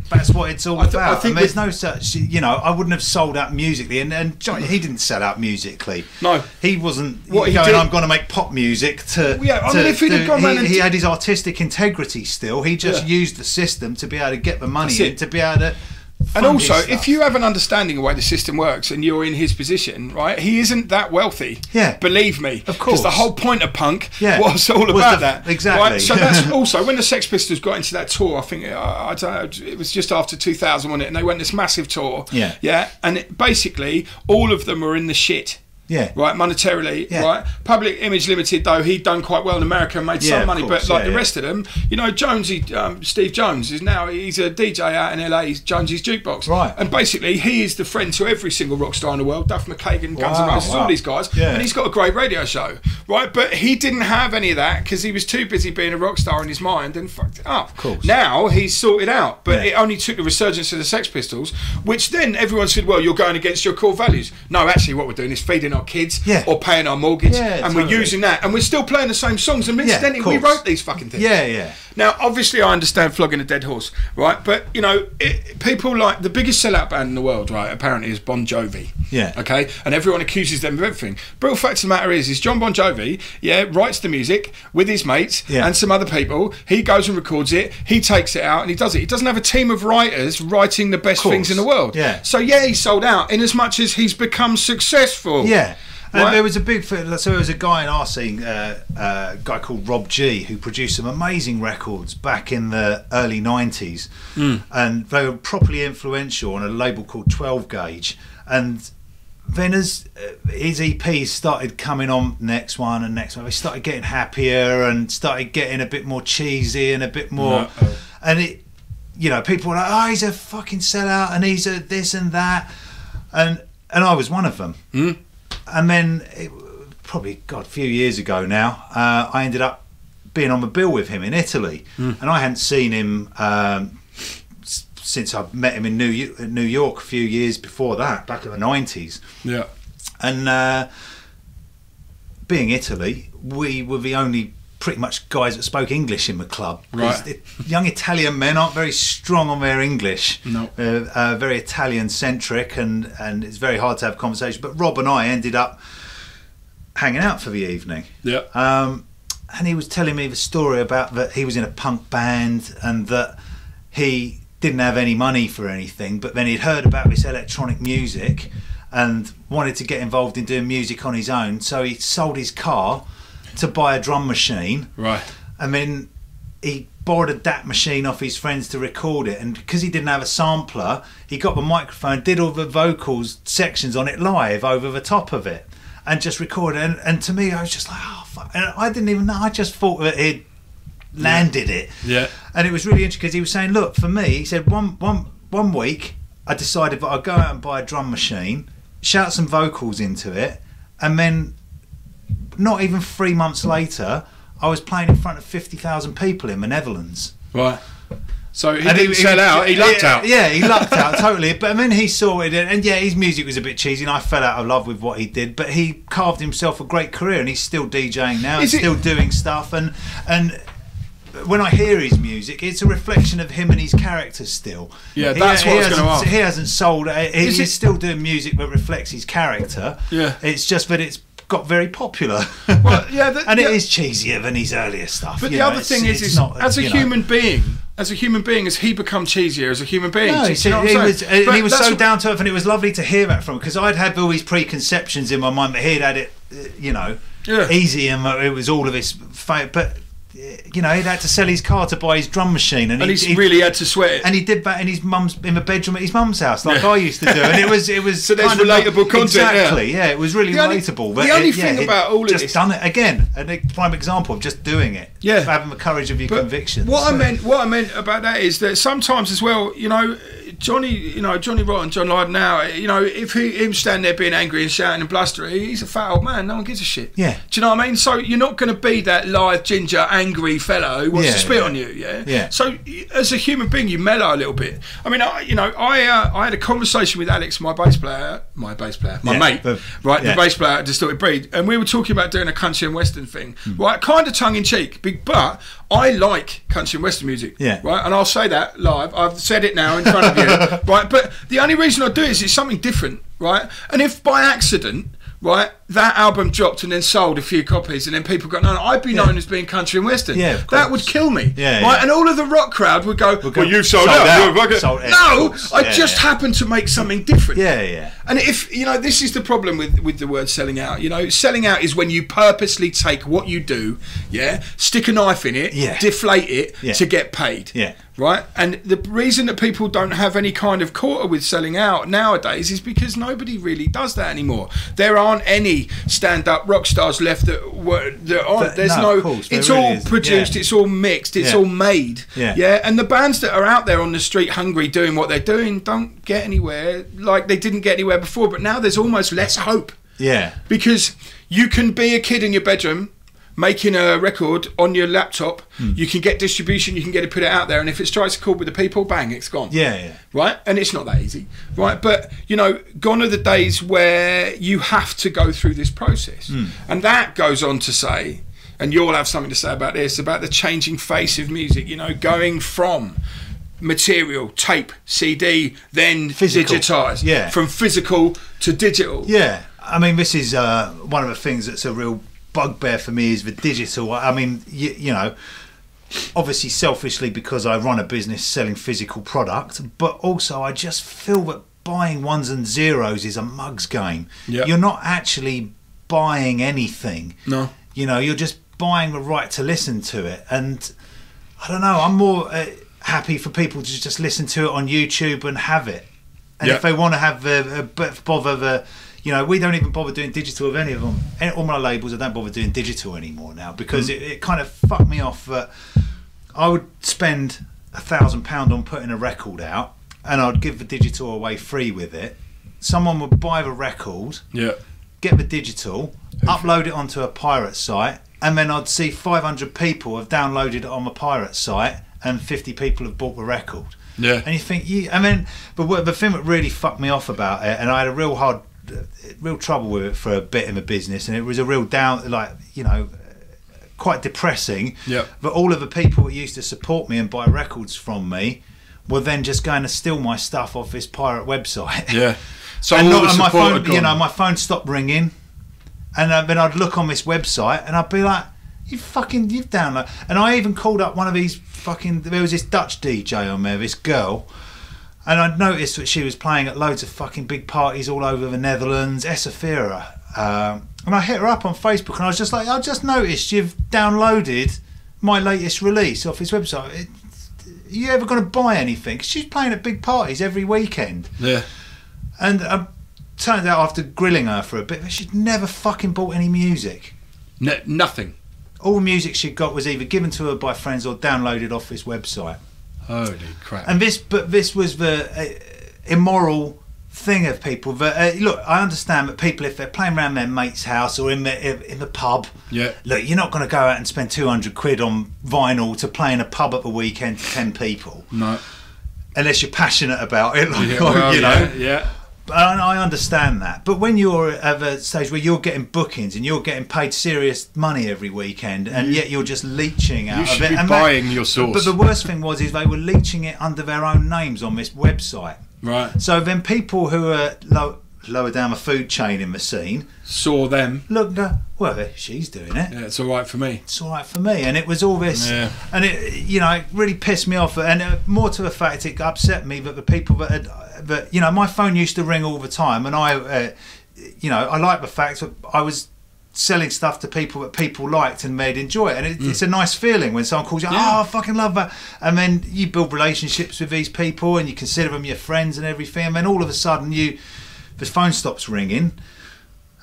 that's what it's all about. I think there's no such, I wouldn't have sold out musically, and Johnny, he didn't sell out musically. No, he wasn't. I'm going to make pop music to. Yeah, I mean, if he'd have gone around he had his artistic integrity still. He just used the system to be able to get the money in, to be able to. And also, if you have an understanding of the way the system works and you're in his position, right, he isn't that wealthy. Yeah. Believe me. Of course. Because the whole point of punk was all about that. Exactly. Right? So that's also, when the Sex Pistols got into that tour, I think, I don't know, it was just after 2000, wasn't it? And they went this massive tour. Yeah. Yeah. And basically, all of them were in the shit. Yeah. Right, monetarily, right? Public Image Limited, though, he'd done quite well in America and made some money, but the rest of them, Jonesy, Steve Jones he's a DJ out in LA, he's Jonesy's Jukebox. Right. And basically, he is the friend to every single rock star in the world, Duff McKagan, Guns N' Roses, all these guys, and he's got a great radio show, right? But he didn't have any of that because he was too busy being a rock star in his mind and fucked it up. Of course. Now, he's sorted out, but it only took the resurgence of the Sex Pistols, which then everyone said, well, you're going against your core values. No, actually, what we're doing is feeding our kids or paying our mortgage, and we're using that, and we're still playing the same songs, and incidentally we wrote these fucking things. Now obviously I understand flogging a dead horse, right, but people like the biggest sellout band in the world, right, apparently is Bon Jovi, okay, and everyone accuses them of everything. Brutal fact of the matter is John Bon Jovi writes the music with his mates and some other people. He goes and records it, he takes it out and he does it. He doesn't have a team of writers writing the best things in the world. So he sold out in as much as he's become successful. And there was a big, so there was a guy in our scene, a guy called Rob G, who produced some amazing records back in the early 90s, and they were properly influential on a label called 12 Gauge. And then as his EPs started coming on next one, they started getting happier and started getting a bit more cheesy and a bit more, and it, people were like, oh, he's a fucking sellout and he's a this and that, and I was one of them. And then, probably, a few years ago now, I ended up being on the bill with him in Italy. And I hadn't seen him since I met him in New York a few years before that, back in the 90s. Yeah. And being Italy, we were the only pretty much guys that spoke English in the club. Right. Young Italian men aren't very strong on their English. No. Very Italian centric, and it's very hard to have conversation. But Rob and I ended up hanging out for the evening. Yeah. And he was telling me the story about that he was in a punk band and that he didn't have any money for anything, but then he'd heard about this electronic music and wanted to get involved in doing music on his own. So he sold his car to buy a drum machine, right? And then he borrowed a DAT machine off his friends to record it, and because he didn't have a sampler, he got the microphone, did all the vocals sections on it live over the top of it, and just recorded it. And to me, I was just like, oh fuck, and I didn't even know, I just thought that he'd landed it. Yeah. And it was really interesting because he was saying, look, for me, he said, one week I decided that I'd go out and buy a drum machine, shout some vocals into it, and then not even 3 months later, I was playing in front of 50,000 people in the Netherlands. Right. So he didn't sell out, he lucked out. Yeah, he lucked out, totally. But then he sorted it, and yeah, his music was a bit cheesy, and I fell out of love with what he did, but he carved himself a great career, and he's still DJing now, and still doing stuff, and when I hear his music, it's a reflection of him and his character still. Yeah, that's what I was going to ask. He hasn't sold it. He's still doing music that reflects his character. Yeah. It's just that it's got very popular. Well, yeah, and it is cheesier than his earlier stuff. But the other thing is not, as a human being, has he become cheesier as a human being? No, he was so down to earth, and it was lovely to hear that from him, because I'd had all these preconceptions in my mind, but he'd had it, easy, and it was all of his but he'd had to sell his car to buy his drum machine, and he really had to sweat it. And he did that in the bedroom at his mum's house, like I used to do. And it was so there's relatable content. Exactly, yeah, it was really relatable. The only thing about all of this, just done it again, a prime example of just doing it. Yeah, having the courage of your convictions. What I meant about that is that sometimes as well, Johnny Rotten, John Lydon now, if him standing there being angry and shouting and blustering, he's a fat old man. No one gives a shit. Yeah. Do you know what I mean? So you're not going to be that lithe, ginger, angry fellow who wants to spit on you. Yeah. Yeah. So as a human being, you mellow a little bit. I mean, I had a conversation with Alex, my mate, the bass player at Distorted Breed, and we were talking about doing a country and western thing, right? Kind of tongue in cheek, but I like country and western music, right? And I'll say that live. I've said it now in front of you, right? But the only reason I do it is it's something different, right? And if by accident, right, that album dropped and then sold a few copies, and then people go, no, I'd be known as being country and western. Yeah, that would kill me. Yeah, right? And all of the rock crowd would go, well, you've sold out. I just happened to make something different. Yeah, yeah. And if this is the problem with the word selling out. Selling out is when you purposely take what you do, stick a knife in it, deflate it to get paid. Yeah. Right, and the reason that people don't have any kind of quarter with selling out nowadays is because nobody really does that anymore. There aren't any stand-up rock stars left that aren't. There's no. It's all produced. It's all mixed. It's all made. Yeah. And the bands that are out there on the street, hungry, doing what they're doing, don't get anywhere like they didn't get anywhere before. But now there's almost less hope. Yeah. Because you can be a kid in your bedroom, making a record on your laptop, you can get distribution, you can get it, put it out there, and if it strikes a chord with the people, bang, it's gone. Yeah. Right? And it's not that easy, right? But, gone are the days where you have to go through this process. And that goes on to say, and you'll have something to say about this, about the changing face of music, going from material, tape, CD, then digitised, from physical to digital. Yeah. I mean, this is one of the things that's a real bugbear for me is the digital. I mean, obviously selfishly because I run a business selling physical product, but also I just feel that buying ones and zeros is a mug's game. Yep. You're not actually buying anything. No. You're just buying the right to listen to it. And I don't know, I'm more happy for people to just listen to it on YouTube and have it. And if they want to have we don't even bother doing digital of any of them. All my labels, I don't bother doing digital anymore now because it kind of fucked me off that I would spend £1,000 on putting a record out and I'd give the digital away free with it. Someone would buy the record, get the digital, upload it onto a pirate site, and then I'd see 500 people have downloaded it on the pirate site and 50 people have bought the record. Yeah. And you think, but the thing that really fucked me off about it, and I had a real hard real trouble with it for a bit in the business, and it was a real down, like, you know, quite depressing. Yeah. But all of the people that used to support me and buy records from me were then just going to steal my stuff off this pirate website. Yeah. So and, all the my support phone, had gone. you know, my phone stopped ringing, and then I'd look on this website and I'd be like, you've downloaded. And I even called up one of these there was this Dutch DJ on there, this girl, and I'd noticed that she was playing at loads of fucking big parties all over the Netherlands, Essafira. And I hit her up on Facebook, and I was just like, I just noticed you've downloaded my latest release off his website. Are you ever going to buy anything? 'Cause she's playing at big parties every weekend. Yeah. And turned out after grilling her for a bit, she'd never fucking bought any music. Nothing. All the music she got was either given to her by friends or downloaded off this website. Holy crap. And this was the immoral thing of people. That look, I understand that people, if they're playing around their mate's house or in the pub, yeah, look, you're not going to go out and spend 200 quid on vinyl to play in a pub at the weekend to 10 people. No. Unless you're passionate about it, like, yeah, well, you know. Yeah. And I understand that, but when you're at a stage where you're getting bookings and you're getting paid serious money every weekend, and yet you're just leaching out of it, you should be and buying your source. But the worst thing is they were leaching it under their own names on this website. Right. So then people who are lower down the food chain in the scene saw them. Look, well, she's doing it. Yeah, it's all right for me. It's all right for me, and it was all this, and it, you know, it really pissed me off, and more to the fact, it upset me that the people that you know, my phone used to ring all the time, and I, you know, I like the fact that I was selling stuff to people that people liked and they'd enjoy it, and it's a nice feeling when someone calls you, oh, I fucking love that, and then you build relationships with these people and you consider them your friends and everything, and then all of a sudden the phone stops ringing,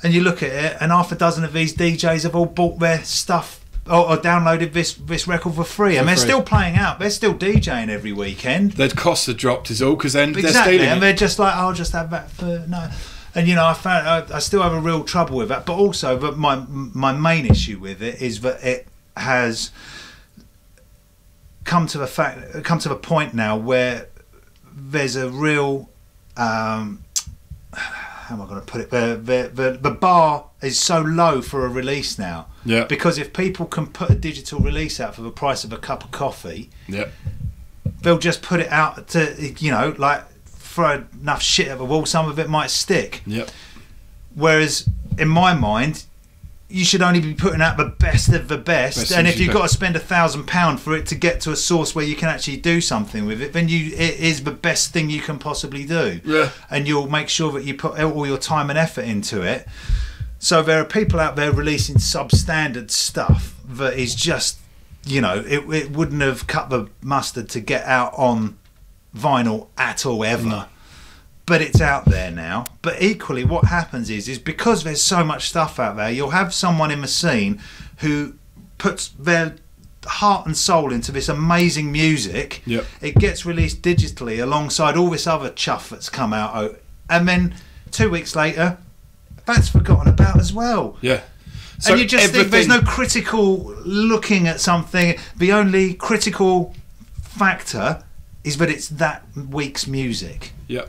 and you look at it, and half a dozen of these DJs have all bought their stuff or downloaded this record for free, and they're still playing out, they're still DJing every weekend. Their costs are dropped is all, because then they're exactly, stealing and it. they're just like, I'll just have that for no. And you know, I still have a real trouble with that. But also, my main issue with it is that it has come to the point now where there's a real how am I going to put it? The bar is so low for a release now. Yeah. Because if people can put a digital release out for the price of a cup of coffee, yeah, they'll just put it out to, you know, like, throw enough shit at the wall, some of it might stick. Yep. Whereas in my mind, you should only be putting out the best of the best, and if you've got to spend £1,000 for it to get to a source where you can actually do something with it, then it is the best thing you can possibly do. Yeah. And you'll make sure that you put all your time and effort into it. So there are people out there releasing substandard stuff that is just, you know, it wouldn't have cut the mustard to get out on vinyl at all ever, but it's out there now. But equally, what happens is because there's so much stuff out there, you'll have someone in the scene who puts their heart and soul into this amazing music. Yep. It gets released digitally alongside all this other chuff that's come out, and then 2 weeks later that's forgotten about as well. Yeah. So and you just think there's no critical looking at something. The only critical factor is that it's that week's music. Yeah.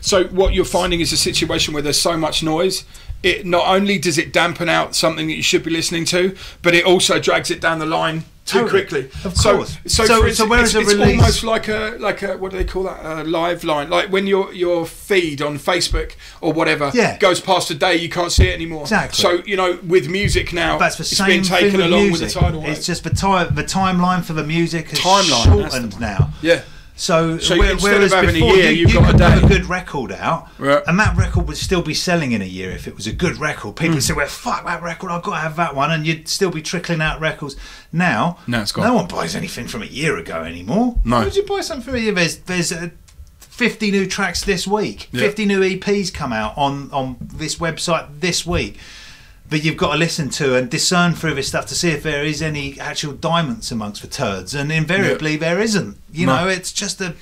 So what you're finding is a situation where there's so much noise, it not only does it dampen out something that you should be listening to, but it also drags it down the line too quickly. Of course. So whereas it's almost like a what do they call that? A live line, like when your feed on Facebook or whatever goes past a day, you can't see it anymore. Exactly. So you know, with music now, that's the it's same been taken thing along music. with the tidal wave. It's just the timeline for the music has shortened now. Yeah. So instead of having before, a year, you've got a day. Have a good record out, right, and that record would still be selling in a year if it was a good record. People would say, well, fuck that record, I've got to have that one, and you'd still be trickling out records. Now it's gone. No one buys anything from a year ago anymore. No. Why would you buy something from a year? There's 50 new tracks this week, 50 new EPs come out on this website this week that you've got to listen to and discern through this stuff to see if there is any actual diamonds amongst the turds, and invariably there isn't. You know, it's just a...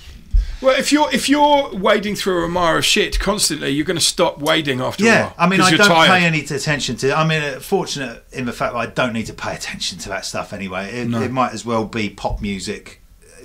Well, if you're wading through a mire of shit constantly, you're going to stop wading after a while. Yeah, I mean, I don't tired. pay any attention to... I mean, fortunate in the fact that I don't need to pay attention to that stuff anyway. It might as well be pop music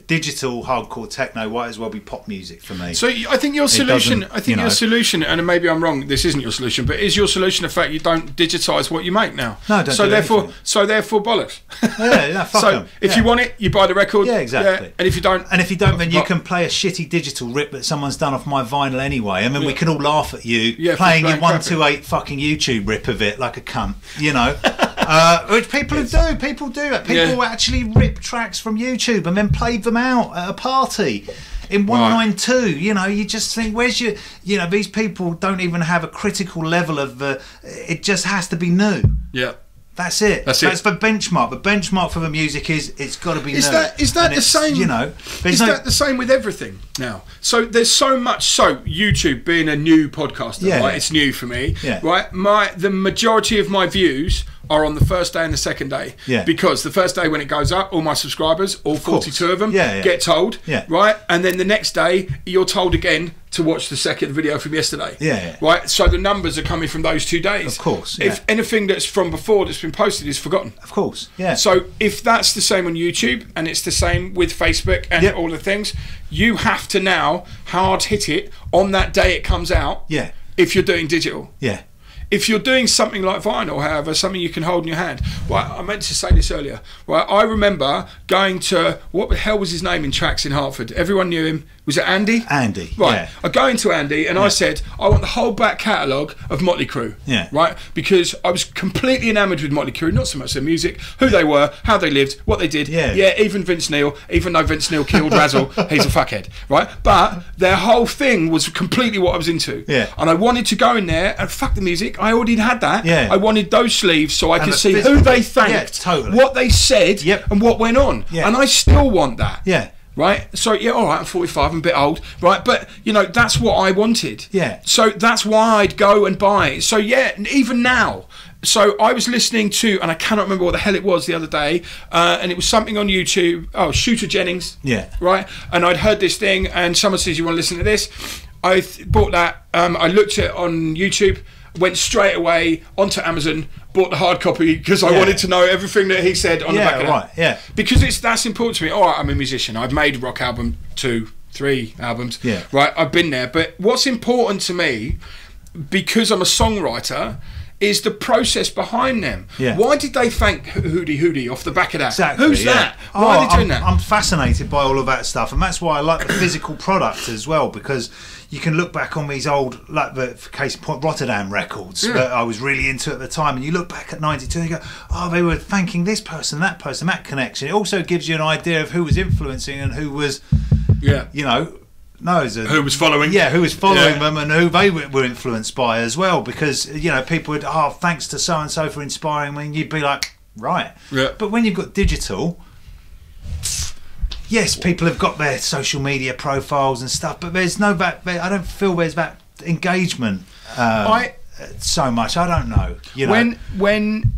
digital hardcore techno might as well be pop music for me. So I think your solution, your solution, and maybe I'm wrong, this isn't your solution, but is your solution the fact you don't digitise what you make now? No, don't. So therefore bollocks. Yeah, fuck them. If you want it, you buy the record. Yeah, exactly. And if you don't, then you can play a shitty digital rip that someone's done off my vinyl anyway. I mean, we can all laugh at you playing your 128 fucking YouTube rip of it like a cunt, you know. Which people do. People do it. People actually rip tracks from YouTube and then played them out at a party in 192. You know, you just think, where's your, you know, these people don't even have a critical level of it just has to be new. Yeah. That's it. That's the benchmark. The benchmark for the music is it's got to be new. Is that the same? You know, that the same with everything now? So there's so much. So YouTube being a new podcaster, right? It's new for me, right? The majority of my views are on the first day and the second day, because the first day when it goes up, all my subscribers, all 42 of them, get told, right? And then the next day you're told again to watch the second video from yesterday, right? So the numbers are coming from those 2 days. Of course, if anything that's from before that's been posted is forgotten, of course, So if that's the same on YouTube and it's the same with Facebook and all the things, you have to now hard hit it on that day it comes out. If you're doing digital, if you're doing something like vinyl, however, something you can hold in your hand. Right, I meant to say this earlier. Right, I remember going to, what the hell was his name in Tracks in Hartford? Everyone knew him. Was it Andy? Andy. Right. I go into Andy and I said, I want the whole back catalogue of Motley Crue. Right? Because I was completely enamoured with Motley Crue, not so much their music, who they were, how they lived, what they did. Even Vince Neil, even though Vince Neil killed Razzle, he's a fuckhead. Right? But their whole thing was completely what I was into. And I wanted to go in there and fuck the music. I already had that. I wanted those sleeves so I could see who they thanked, what they said, and what went on. And I still want that. Right, so all right, I'm 45, I'm a bit old, right, but you know that's what I wanted. So that's why I'd go and buy it. So even now. So I was listening to, and I cannot remember what the hell it was the other day, and it was something on YouTube. Oh, Shooter Jennings. Right, and I'd heard this thing, and someone says, "You want to listen to this?" I bought that. I looked at it on YouTube. Went straight away onto Amazon, bought the hard copy because I wanted to know everything that he said on the back of that. Because that's important to me. All right, I'm a musician. I've made a rock album, 2, 3 albums. Right, I've been there. But what's important to me, because I'm a songwriter, is the process behind them. Why did they thank Hootie Hootie off the back of that? Exactly. Who's that? Why are they doing that? I'm fascinated by all of that stuff, and that's why I like the physical product as well, because you can look back on these old, like the case in point, Rotterdam records that I was really into at the time, and you look back at 92 and you go, oh, they were thanking this person, that connection. It also gives you an idea of who was influencing and who was, you know, who was following them and who they were influenced by as well, because you know people would thanks to so and so for inspiring me, and you'd be like but when you've got digital, yes, people have got their social media profiles and stuff, but there's no I don't feel there's that engagement so much. I don't know, you know, when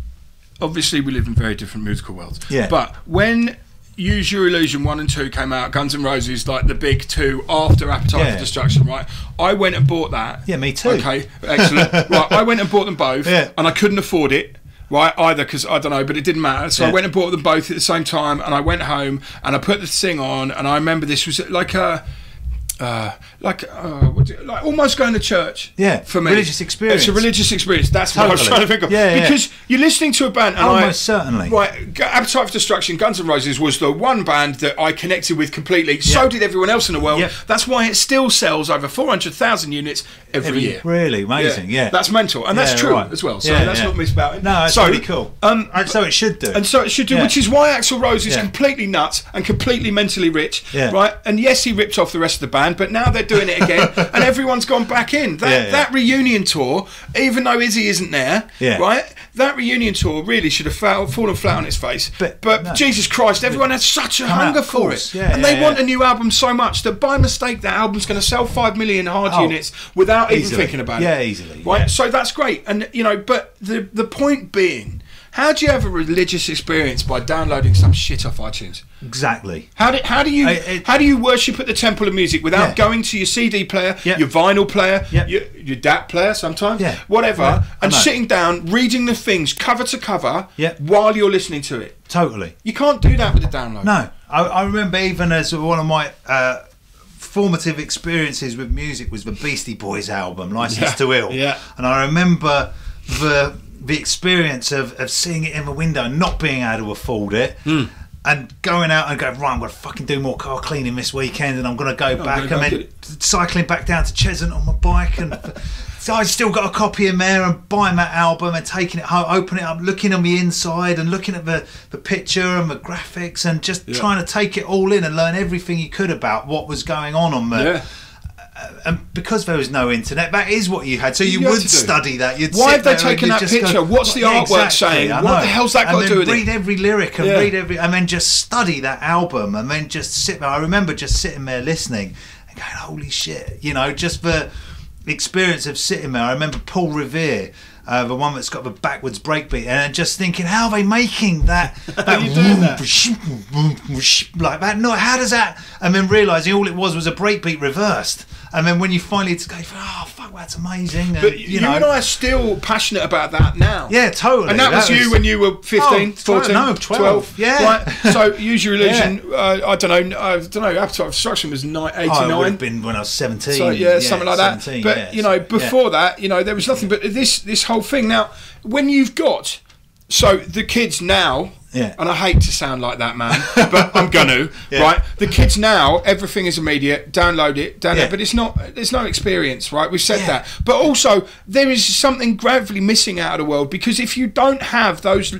obviously we live in very different musical worlds, but when Use Your Illusion 1 and 2 came out, Guns N' Roses, like the big two after Appetite for Destruction, right? I went and bought that. Yeah, me too. Okay, excellent. Right, I went and bought them both, and I couldn't afford it, right, either, because I don't know, but it didn't matter. So I went and bought them both at the same time, and I went home and I put the thing on, and I remember this was like a almost going to church. For me, religious experience. It's a religious experience. That's what I was trying to think of. Because you're listening to a band, and certainly. Right, Appetite for Destruction, Guns N' Roses was the one band that I connected with completely. So did everyone else in the world. That's why it still sells over 400,000 units every year. Really amazing. That's mental, and that's true as well. So let's not miss about it. No, it's really cool. And so it should do. And so it should do, which is why Axl Rose is completely nuts and completely mentally rich. Right, and yes, he ripped off the rest of the band, but now they're doing it again, and everyone's gone back in. That reunion tour, even though Izzy isn't there, right? That reunion tour really should have fallen flat on its face. But no. Jesus Christ, everyone had such a hunger for it, and they want a new album so much that by mistake that album's going to sell 5 million hard units without even thinking about it. Easily. Right, so that's great, and you know, but the point being, how do you have a religious experience by downloading some shit off iTunes? Exactly. How do you worship at the temple of music without going to your CD player, your vinyl player, your DAT player sometimes, whatever, and sitting down reading the things cover to cover while you're listening to it? Totally. You can't do that with a download. No. I remember even as one of my formative experiences with music was the Beastie Boys album, License to Ill. Yeah. And I remember the experience of seeing it in the window and not being able to afford it. And going out and going, right, I'm going to fucking do more car cleaning this weekend, and I'm going to go back, and then cycling back down to Cheshunt on my bike, and so I still got a copy in there, and buying that album and taking it home, opening it up, looking on the inside and looking at the picture and the graphics, and just trying to take it all in and learn everything you could about what was going on the... And because there was no internet, that is what you had. So you would study that. Why have they taken that picture? What's the artwork saying? What the hell's that got to do with it? Read every lyric and and then just study that album, and then just sit there. I remember just sitting there listening and going, "Holy shit!" You know, just the experience of sitting there. I remember Paul Revere. The one that's got the backwards breakbeat, and just thinking, how are they making that? How are you doing that? Like that? No, how does that? And then realising all it was a breakbeat reversed. And then when you finally go, oh fuck, that's amazing. And, but you know, and I are still passionate about that now. Yeah, totally. And that was you when you were 15, 14, no, 12. Yeah. Right. So Use Your Illusion. I don't know. Appetite of Destruction was 89. I would have been when I was 17. So something like that. But you know, before that, you know, there was nothing but this whole thing. Now, when you've got the kids now. Yeah. And I hate to sound like that, man, but I'm gonna, right? The kids now, everything is immediate, download it, but it's not, there's no experience, right? We've said that. But also, there is something gravely missing out of the world, because if you don't have those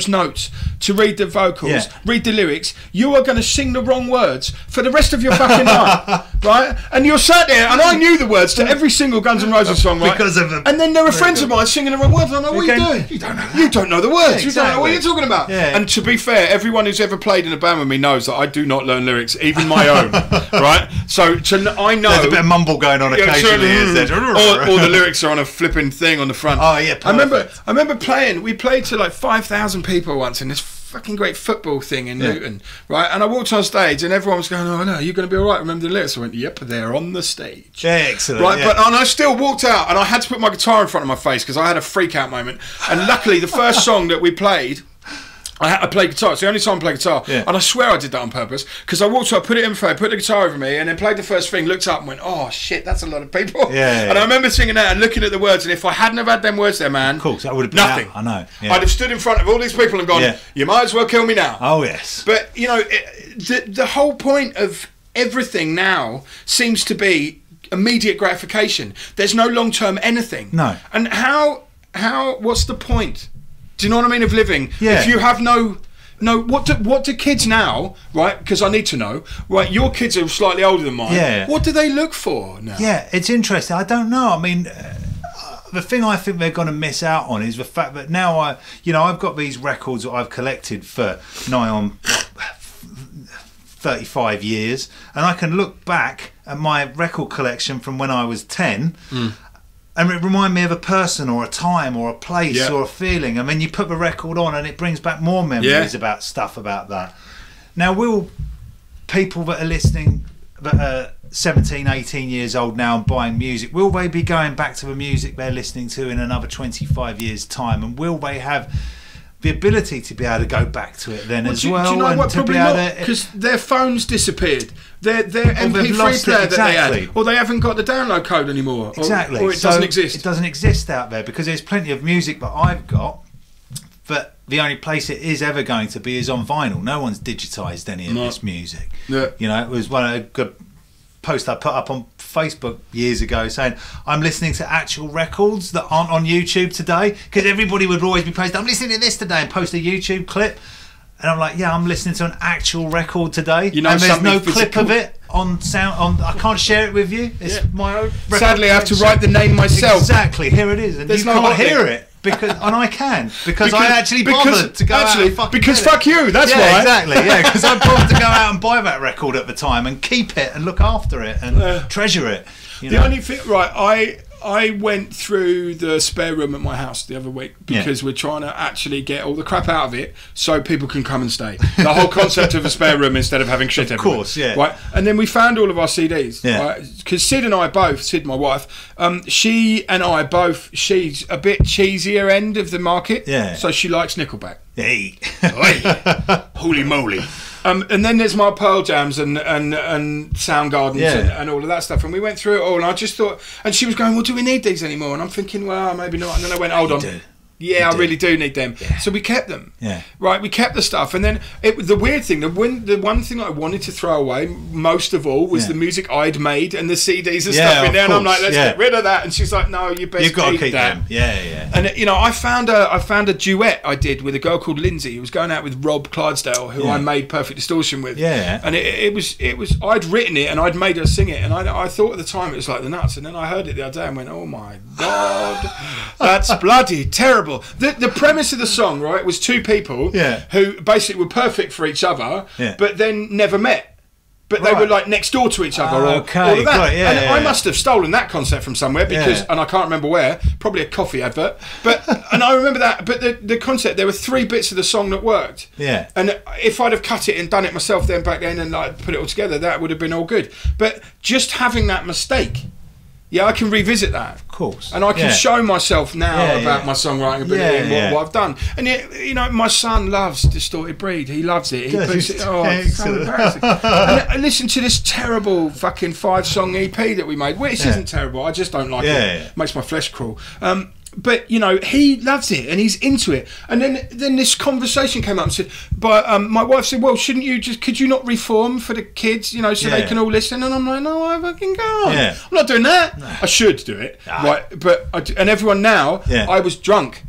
notes to read the vocals, read the lyrics, you are going to sing the wrong words for the rest of your fucking life, right? And you're sat there, and I knew the words to every single Guns N' Roses song, right? Because of and then there are friends of mine singing the wrong words, and I'm like, what are you doing? You don't know that. You don't know the words. Yeah, You don't know what you're talking about. Yeah. And to be fair, everyone who's ever played in a band with me knows that I do not learn lyrics, even my own, right? So I know... There's a bit of mumble going on occasionally. Or the lyrics are on a flipping thing on the front. Oh, yeah, perfect. I remember we played to like 5,000 people once in this fucking great football thing in Luton, right? And I walked on stage and everyone was going, oh no, you're going to be all right, remember the lyrics? I went, yep, they're on the stage. Yeah, excellent. Right, and I still walked out and I had to put my guitar in front of my face because I had a freak out moment. And luckily the first song that we played, I played guitar. It's the only time I play guitar. Yeah. And I swear I did that on purpose, because I walked up, put it in front, put the guitar over me, and then played the first thing, looked up and went, oh shit, that's a lot of people. And I remember singing that and looking at the words, and if I hadn't have had them words there, man, of course, that would have been nothing. Out. I know. Yeah. I'd have stood in front of all these people and gone, you might as well kill me now. Oh, yes. But, you know, the whole point of everything now seems to be immediate gratification. There's no long-term anything. No. And what's the point? Do you know what I mean, of living? Yeah. If you have no, what do kids now, right? Because I need to know, right? Your kids are slightly older than mine. Yeah. What do they look for now? Yeah, it's interesting. I don't know. I mean, the thing I think they're going to miss out on is the fact that now I've got these records that I've collected for nigh on 35 years, and I can look back at my record collection from when I was 10. And it reminds me of a person or a time or a place or a feeling. And then you put the record on and it brings back more memories about stuff about that. Now, will people that are listening, that are 17, 18 years old now and buying music, will they be going back to the music they're listening to in another 25 years' time? And will they have the ability to be able to go back to it then as well? Do you know what? Probably not, to because their phones disappeared. Their MP3 player that they had, or they haven't got the download code anymore. Exactly. Or it doesn't exist. It doesn't exist out there, because there's plenty of music that I've got, but the only place it is ever going to be is on vinyl. No one's digitised any of this music. Yeah. You know, it was one of a good post I put up on Facebook years ago saying I'm listening to actual records that aren't on YouTube today, because everybody would always be posting, I'm listening to this today, and post a YouTube clip. And I'm like, yeah, I'm listening to an actual record today, you know, and there's no physical clip of it on sound. I can't share it with you. It's my own record. Sadly, I have to write the name myself. Exactly, here it is, and you can't hear it because I can because I actually bothered to go out and fucking because fuck you. That's why. Exactly. Yeah, because I bothered to go out and buy that record at the time and keep it and look after it and treasure it. You know? The only thing, right? I went through the spare room at my house the other week because we're trying to actually get all the crap out of it so people can come and stay. The whole concept of a spare room instead of having shit everywhere. Of course, yeah. Right? And then we found all of our CDs. Yeah. Right? Because Sid and I both, Sid, my wife, she and I both, she's a bit cheesier end of the market. Yeah. So she likes Nickelback. Hey. Holy moly. And then there's my Pearl Jams and Soundgardens and all of that stuff. And we went through it all, and I just thought, and she was going, well, do we need these anymore? And I'm thinking, well, maybe not. And then I went, hold on. Yeah, I really do need them. Yeah. So we kept them. Yeah. Right, we kept the stuff. And then the weird thing, the one thing I wanted to throw away most of all was the music I'd made and the CDs and stuff in there. And I'm like, let's get rid of that. And she's like, no, you best keep that. Them. Yeah. And you know, I found a duet I did with a girl called Lindsay who was going out with Rob Clydesdale, who I made Perfect Distortion with. Yeah. And it was I'd written it and I'd made her sing it, and I thought at the time it was like the nuts. And then I heard it the other day and went, oh my God, that's bloody terrible. The premise of the song, right, was two people who basically were perfect for each other, but then never met. But they were like next door to each other, or all of that. Right, I must have stolen that concept from somewhere because, and I can't remember where, probably a coffee advert. But and I remember that. But the concept, there were 3 bits of the song that worked. Yeah. And if I'd have cut it and done it myself then back then and like put it all together, that would have been all good. But just having that mistake. Yeah, I can revisit that, of course, and I can show myself now about my songwriting ability and what I've done. And you know, my son loves Distorted Breed. He loves it. He puts it. Oh, it's so embarrassing. And listen to this terrible fucking 5-song EP that we made, which isn't terrible. I just don't like it. It makes my flesh crawl. But you know, he loves it and he's into it. And then this conversation came up and said, but my wife said, well, could you not reform for the kids, you know, so they can all listen? And I'm like, no, I fucking go on. I'm not doing that. No. I should do it, right? But and everyone now, I was drunk.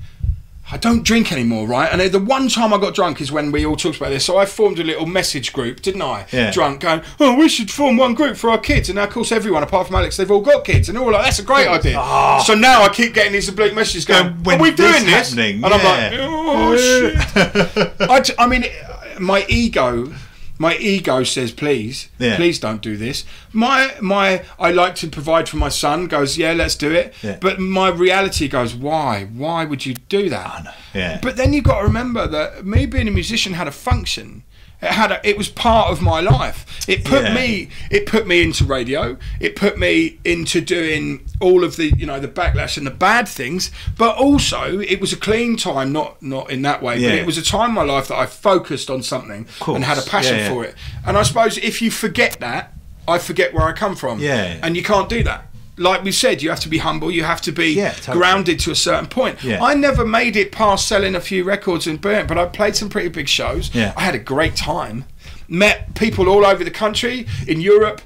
I don't drink anymore, right? And the one time I got drunk is when we all talked about this. So I formed a little message group, didn't I? Yeah. Drunk, going, oh, we should form one group for our kids. And now, of course, everyone, apart from Alex, they've all got kids. And they're all like, that's a great idea. Oh. So now I keep getting these oblique messages going, are we doing this? And I'm like, oh, shit. I mean, my ego says, please don't do this. I like to provide for my son, goes, yeah, let's do it. Yeah. But my reality goes, why would you do that? Oh, no. But then you've got to remember that me being a musician had a function. It was part of my life. It put me into radio. It put me into doing all of the, you know, the backlash and the bad things. But also, it was a clean time, not in that way. But it was a time in my life that I focused on something and had a passion for it. And I suppose if you forget that, I forget where I come from. And you can't do that. Like we said, you have to be humble, you have to be grounded to a certain point. I never made it past selling a few records and burnt, but I played some pretty big shows. I had a great time. Met people all over the country, in Europe.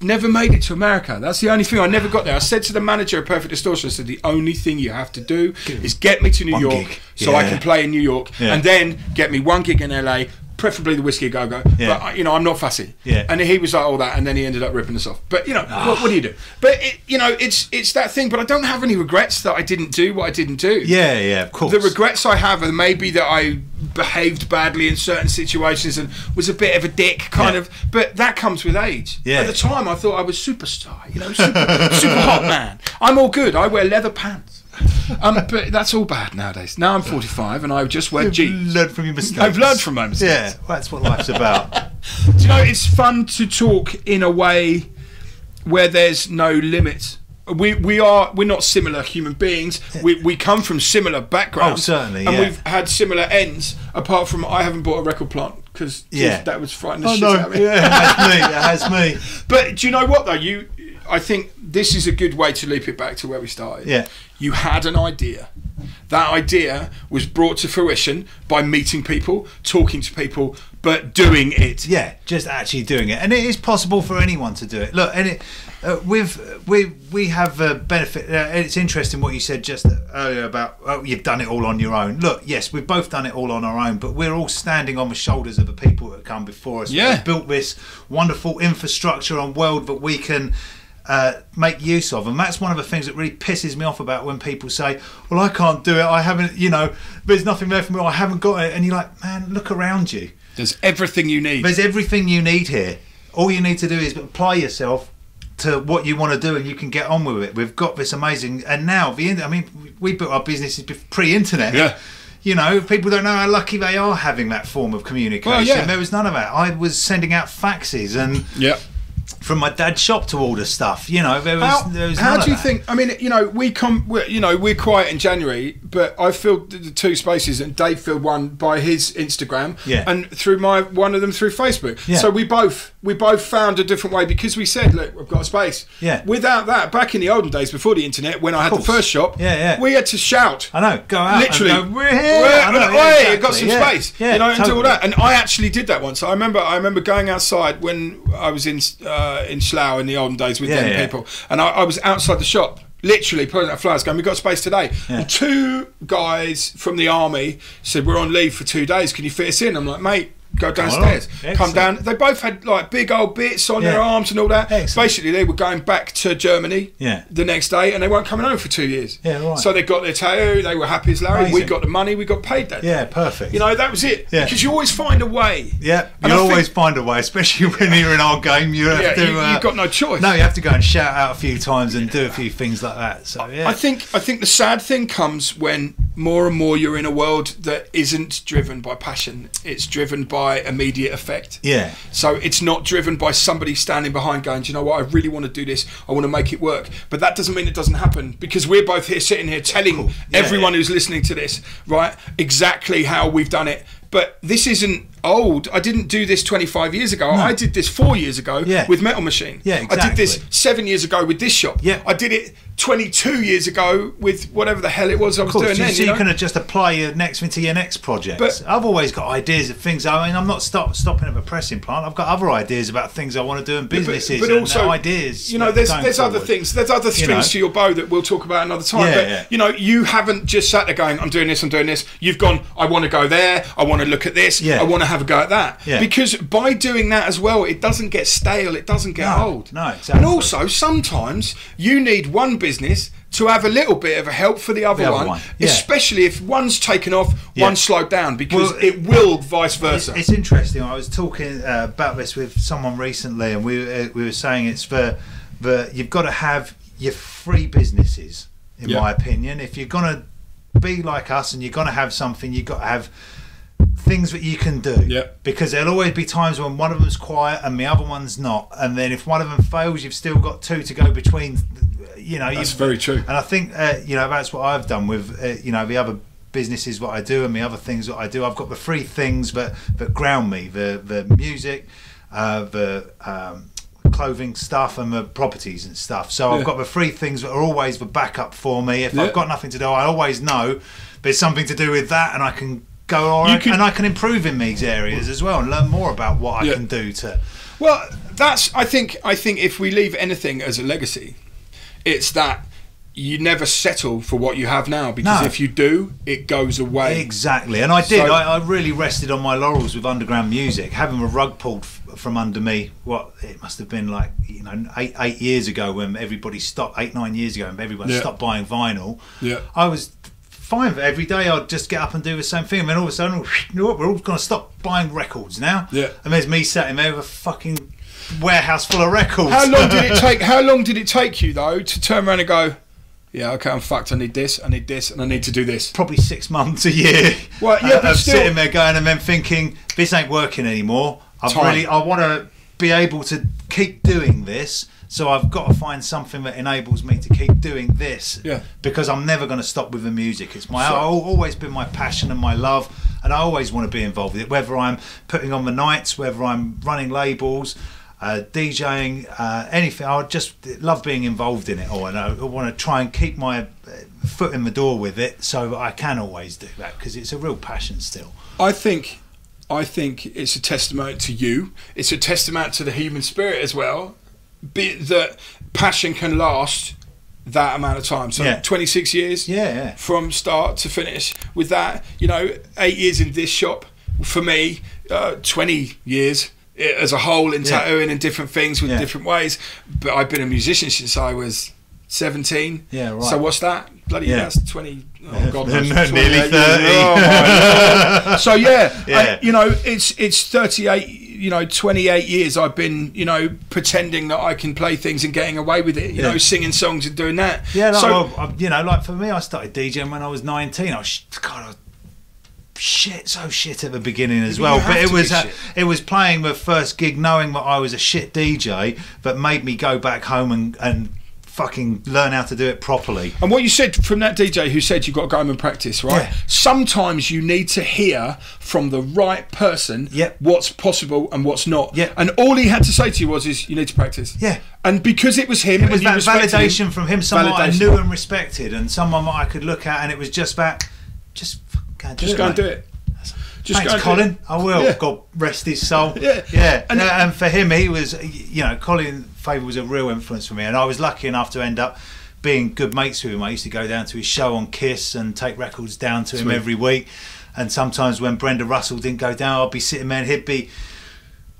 Never made it to America. That's the only thing. I never got there. I said to the manager of Perfect Distortion, I said, the only thing you have to do is get me to New York so I can play in New York, and then get me 1 gig in LA, preferably the Whiskey A Go Go. But you know, I'm not fussy. And he was like all that, and then he ended up ripping us off. But you know, what do you do? But you know, it's that thing. But I don't have any regrets that I didn't do what I didn't do. Of course. The regrets I have are maybe that I behaved badly in certain situations and was a bit of a dick, kind of. But that comes with age. At the time, I thought I was superstar. You know, super hot man. I'm all good. I wear leather pants. But that's all bad nowadays. Now I'm 45 and I just wear jeans. You've learned from your mistakes. I've learned from my mistakes. Yeah, well, that's what life's about. Do you know, it's fun to talk in a way where there's no limits. We're not similar human beings. We come from similar backgrounds. Oh, certainly, and we've had similar ends, apart from I haven't bought a record plant because that was frightening the shit out of me. Yeah, it has me. But do you know what though? I think this is a good way to loop it back to where we started. You had an idea. That idea was brought to fruition by meeting people, talking to people, but doing it. Yeah, just actually doing it. And it is possible for anyone to do it. Look, and we have a benefit. It's interesting what you said just earlier about you've done it all on your own. Look, yes, we've both done it all on our own, but we're all standing on the shoulders of the people that have come before us. We've built this wonderful infrastructure and world that we can make use of, and that's one of the things that really pisses me off about when people say, well, I can't do it, I haven't, you know, there's nothing there for me, I haven't got it. And you're like, man, look around you, there's everything you need. There's everything you need here. All you need to do is apply yourself to what you want to do and you can get on with it. We've got this amazing, and now I mean, we built our businesses pre-internet. You know, people don't know how lucky they are having that form of communication. There was none of that. I was sending out faxes and from my dad's shop to order stuff. You know, there was how do you think? I mean, you know, we're quiet in January, but I filled the 2 spaces, and Dave filled one by his Instagram, and through one of them through Facebook. Yeah. So we both found a different way, because we said, look, we've got a space. Yeah. Without that, back in the olden days before the internet, when I had the first shop, we had to shout. I know, go out, literally. And go, we're here. Exactly. Got some space. Yeah, you know, and do all that. And I actually did that once. I remember going outside when I was in Slough in the olden days with them people, and I was outside the shop, literally putting out flyers going, we've got space today. And 2 guys from the army said, we're on leave for 2 days, can you fit us in? I'm like, mate, go downstairs, come down. They both had like big old bits on their arms and all that. Basically, they were going back to Germany the next day, and they weren't coming home for 2 years. So they got their tattoo, they were happy as Larry. We got the money, we got paid that. Yeah, perfect. You know, that was it. Because you always find a way. Yeah, you always find a way, especially when you're in our game. You have to. You've got no choice. No, you have to go and shout out a few times and do a few things like that. So I think the sad thing comes when more and more you're in a world that isn't driven by passion. It's driven by immediate effect. Yeah. So it's not driven by somebody standing behind going, do you know what, I really want to do this, I want to make it work. But that doesn't mean it doesn't happen, because we're both here sitting here telling everyone who's listening to this, right, exactly how we've done it. But this isn't old. I didn't do this 25 years ago. No. I did this 4 years ago with Metal Machine. Yeah, exactly. I did this 7 years ago with this shop. Yeah. I did it 22 years ago with whatever the hell it was I was doing then. So you can just apply your next thing to your next project. But I've always got ideas of things. I mean, I'm not stopping at a pressing plant. I've got other ideas about things I want to do in businesses, but also ideas. You know, there's other things. There's other strings to your bow that we'll talk about another time. But you know, you haven't just sat there going, I'm doing this, I'm doing this. You've gone, I want to go there, I want to look at this, I want to have a go at that. Yeah. Because by doing that as well, it doesn't get stale, it doesn't get old. No, exactly. And also, sometimes you need one business to have a little bit of a help for the other one. Especially if one's taken off, one's slowed down, because it will vice versa. It's interesting. I was talking about this with someone recently, and we were saying it's for you've got to have your free businesses, in my opinion. If you're going to be like us and you're going to have something, you've got to have things that you can do, because there'll always be times when one of them's quiet and the other one's not, and then if one of them fails, you've still got 2 to go between. You know, that's very true. And I think you know, that's what I've done with you know, the other businesses what I do and the other things that I do. I've got the 3 things that ground me: the music, the clothing stuff, and the properties and stuff. So I've got the 3 things that are always the backup for me. If I've got nothing to do, I always know there's something to do with that, and I can go and I can improve in these areas as well and learn more about what I can do to. Well, that's I think if we leave anything as a legacy, it's that you never settle for what you have now, because if you do, it goes away. Exactly. And I did. So, I really rested on my laurels with underground music, having a rug pulled from under me. What it must have been like, you know, 8 years ago when everybody stopped. 8-9 years ago when everyone stopped buying vinyl. Yeah. I was fine. Every day I'd just get up and do the same thing, and then all of a sudden, we're all going to stop buying records now. Yeah. And there's me sat in there with a fucking warehouse full of records. How long did it take you though to turn around and go, yeah, okay, I'm fucked, I need this, and I need to do this? Probably 6 months, a year. Well, yeah, but still, sitting there going and then thinking, this ain't working anymore. I want to be able to keep doing this, so I've got to find something that enables me to keep doing this. Yeah. Because I'm never going to stop with the music. It's always been my passion and my love, and I always want to be involved with it, whether I'm putting on the nights, whether I'm running labels, DJing, anything. I just love being involved in it all, and I want to try and keep my foot in the door with it, so that I can always do that, because it's a real passion still. I think it's a testament to you. It's a testament to the human spirit as well, that passion can last that amount of time. So 26 years from start to finish with that. You know, 8 years in this shop for me, 20 years as a whole in tattooing and different things with different ways. But I've been a musician since I was 17. Yeah, right. So what's that? Bloody that's 20. Oh God, nearly 30. Oh my Lord. So you know, it's 38. You know, 28 years I've been, you know, pretending that I can play things and getting away with it. You know, singing songs and doing that. Yeah. Like, you know, like for me, I started DJing when I was 19. I was so shit at the beginning as well. But it was playing my first gig, knowing that I was a shit DJ, that made me go back home and fucking learn how to do it properly. And what you said from that DJ who said you've got to go home and practice, right? Yeah. Sometimes you need to hear from the right person what's possible and what's not. Yeah. And all he had to say to you is you need to practice. Yeah. And because it was him, it was and that validation from him, someone I knew and respected, and someone that I could look at, and it was just that, just go and do it. Thanks, Colin. I will. Yeah. God rest his soul. Yeah. And for him, he was, Colin Faber was a real influence for me, and I was lucky enough to end up being good mates with him. I used to go down to his show on Kiss and take records down to him every week. And sometimes when Brenda Russell didn't go down, I'd be sitting there and he'd be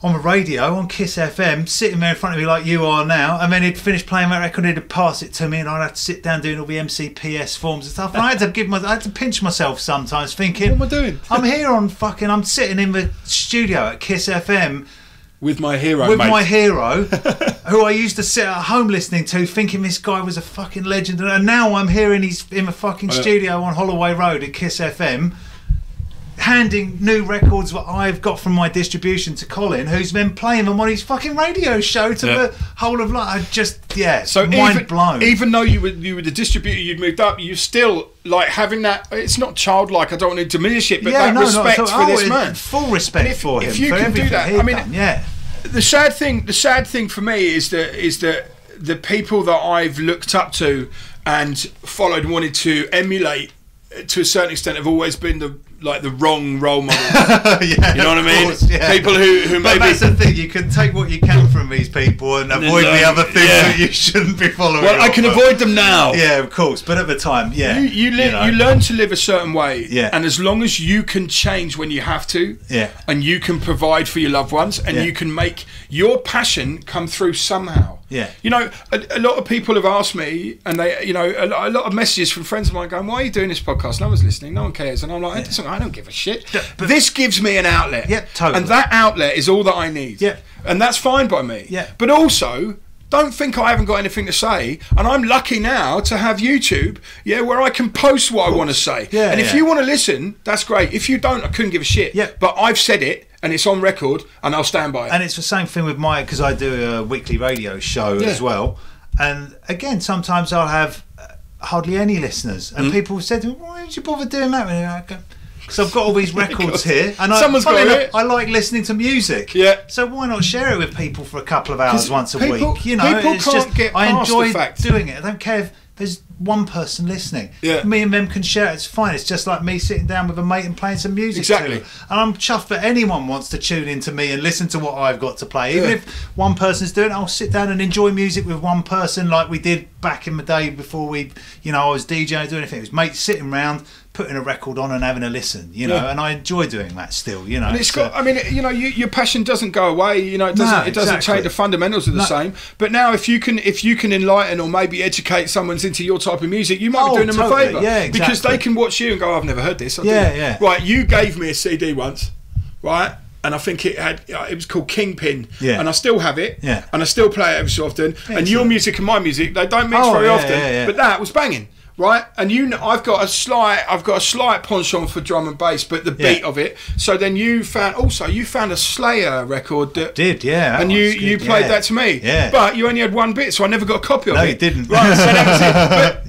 on the radio on Kiss FM, sitting there in front of me like you are now, and then he'd finish playing that record and he'd pass it to me, and I'd have to sit down doing all the MCPS forms and stuff. And I had to pinch myself sometimes, thinking, what am I doing? I'm sitting in the studio at Kiss FM with my hero, who I used to sit at home listening to, thinking this guy was a fucking legend, and now I'm hearing he's in the fucking studio on Holloway Road at Kiss FM, handing new records that I've got from my distribution to Colin, who's been playing them on his fucking radio show to the whole of life. So mind blown. Even though you were the distributor, you'd moved up, you still like having that. It's not childlike. I don't want to diminish it, but respect for this man, full respect for him. If you can do that, I mean, the sad thing for me is that the people that I've looked up to and followed, and wanted to emulate to a certain extent, have always been the wrong role model. You know what I mean? Course, people who maybe... But that's the thing, you can take what you can from these people and avoid the other things that you shouldn't be following. Well, I can avoid them now. Yeah, of course, but at the time, you learn to live a certain way, Yeah. And as long as you can change when you have to, and you can provide for your loved ones, and you can make your passion come through somehow. Yeah. You know, a lot of people have asked me, and they, a lot of messages from friends of mine going, "Why are you doing this podcast? No one's listening, no one cares." And I'm like, I don't give a shit. But this gives me an outlet. Yeah, totally. And that outlet is all that I need. Yeah. And that's fine by me. Yeah. But also, don't think I haven't got anything to say. And I'm lucky now to have YouTube, where I can post what I want to say. Yeah, and if you want to listen, that's great. If you don't, I couldn't give a shit. Yeah. But I've said it, and it's on record, and I'll stand by it. And it's the same thing with because I do a weekly radio show as well. And again, sometimes I'll have hardly any listeners, and people have said to me, "Why did you bother doing that?" And I go, because I've got all these records here, and I like listening to music. Yeah. So why not share it with people for a couple of hours once a week? You know, people can't get past I enjoy the fact. doing it. I don't care if there's one person listening. Yeah. Me and them can share it. It's fine. It's just like me sitting down with a mate and playing some music. Exactly. To them. And I'm chuffed that anyone wants to tune into me and listen to what I've got to play. Even if one person's doing it, I'll sit down and enjoy music with one person, like we did back in the day before I was DJing, doing anything. It was mates sitting round, putting a record on and having a listen, and I enjoy doing that still, And it's got, your passion doesn't go away, it doesn't change. The fundamentals are the same. But now if you can enlighten or maybe educate someone into your type of music, you might be doing them a favour. Yeah, exactly. Because they can watch you and go, "I've never heard this." Right, you gave me a CD once, right? And I think it was called Kingpin, and I still have it, and I still play it every so often. And your music and my music, they don't mix very often, but that was banging. Right, and I've got a slight penchant for drum and bass, but the beat of it. So then you found a Slayer record that and you played that to me. Yeah. But you only had one bit, so I never got a copy of it. No, you didn't. Right, so that was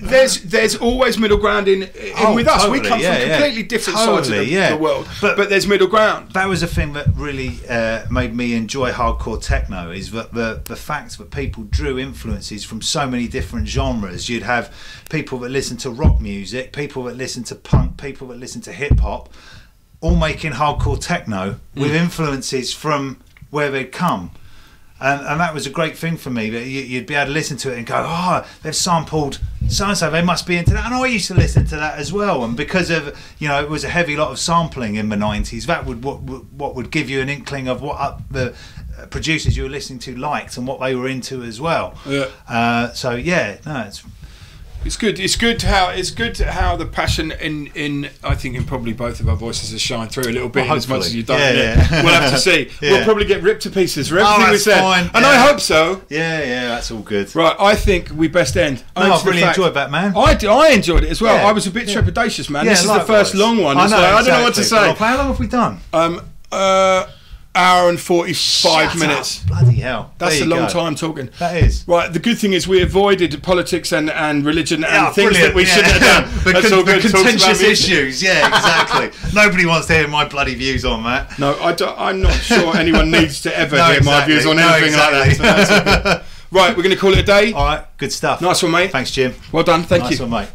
it. But there's always middle ground in with us. Totally, we come from completely different sides of the world, but there's middle ground. That was the thing that really made me enjoy hardcore techno, is that the fact that people drew influences from so many different genres. You'd have people that listen to rock music, people that listen to punk, people that listen to hip hop, all making hardcore techno with influences from where they'd come. And that was a great thing for me, that you'd be able to listen to it and go, "Oh, they've sampled so-and-so, they must be into that." And I used to listen to that as well. And because of, it was a heavy lot of sampling in the 90s, that what would give you an inkling of what the producers you were listening to liked and what they were into as well. Yeah. It's It's good. It's good how the passion in I think in probably both of our voices has shined through a little bit, as much as you've done. Yeah. We'll have to see. Yeah. We'll probably get ripped to pieces for everything we said, fine. And I hope so. Yeah, that's all good. Right, I think we best end. I've really enjoyed that, man. I enjoyed it as well. I was a bit trepidatious, man. This is the first long one. I don't know what to say. Well, how long have we done? Hour and 45 minutes. Bloody hell. That's a long time talking. That is. Right, the good thing is we avoided politics and religion and things that we shouldn't have done. The contentious issues, exactly. Nobody wants to hear my bloody views on that. No, I'm not sure anyone needs to ever hear my views on anything like that. So that's okay. Right, we're going to call it a day. All right, good stuff. Nice one, mate. Thanks, Jim. Well done, thank you. Nice one, mate.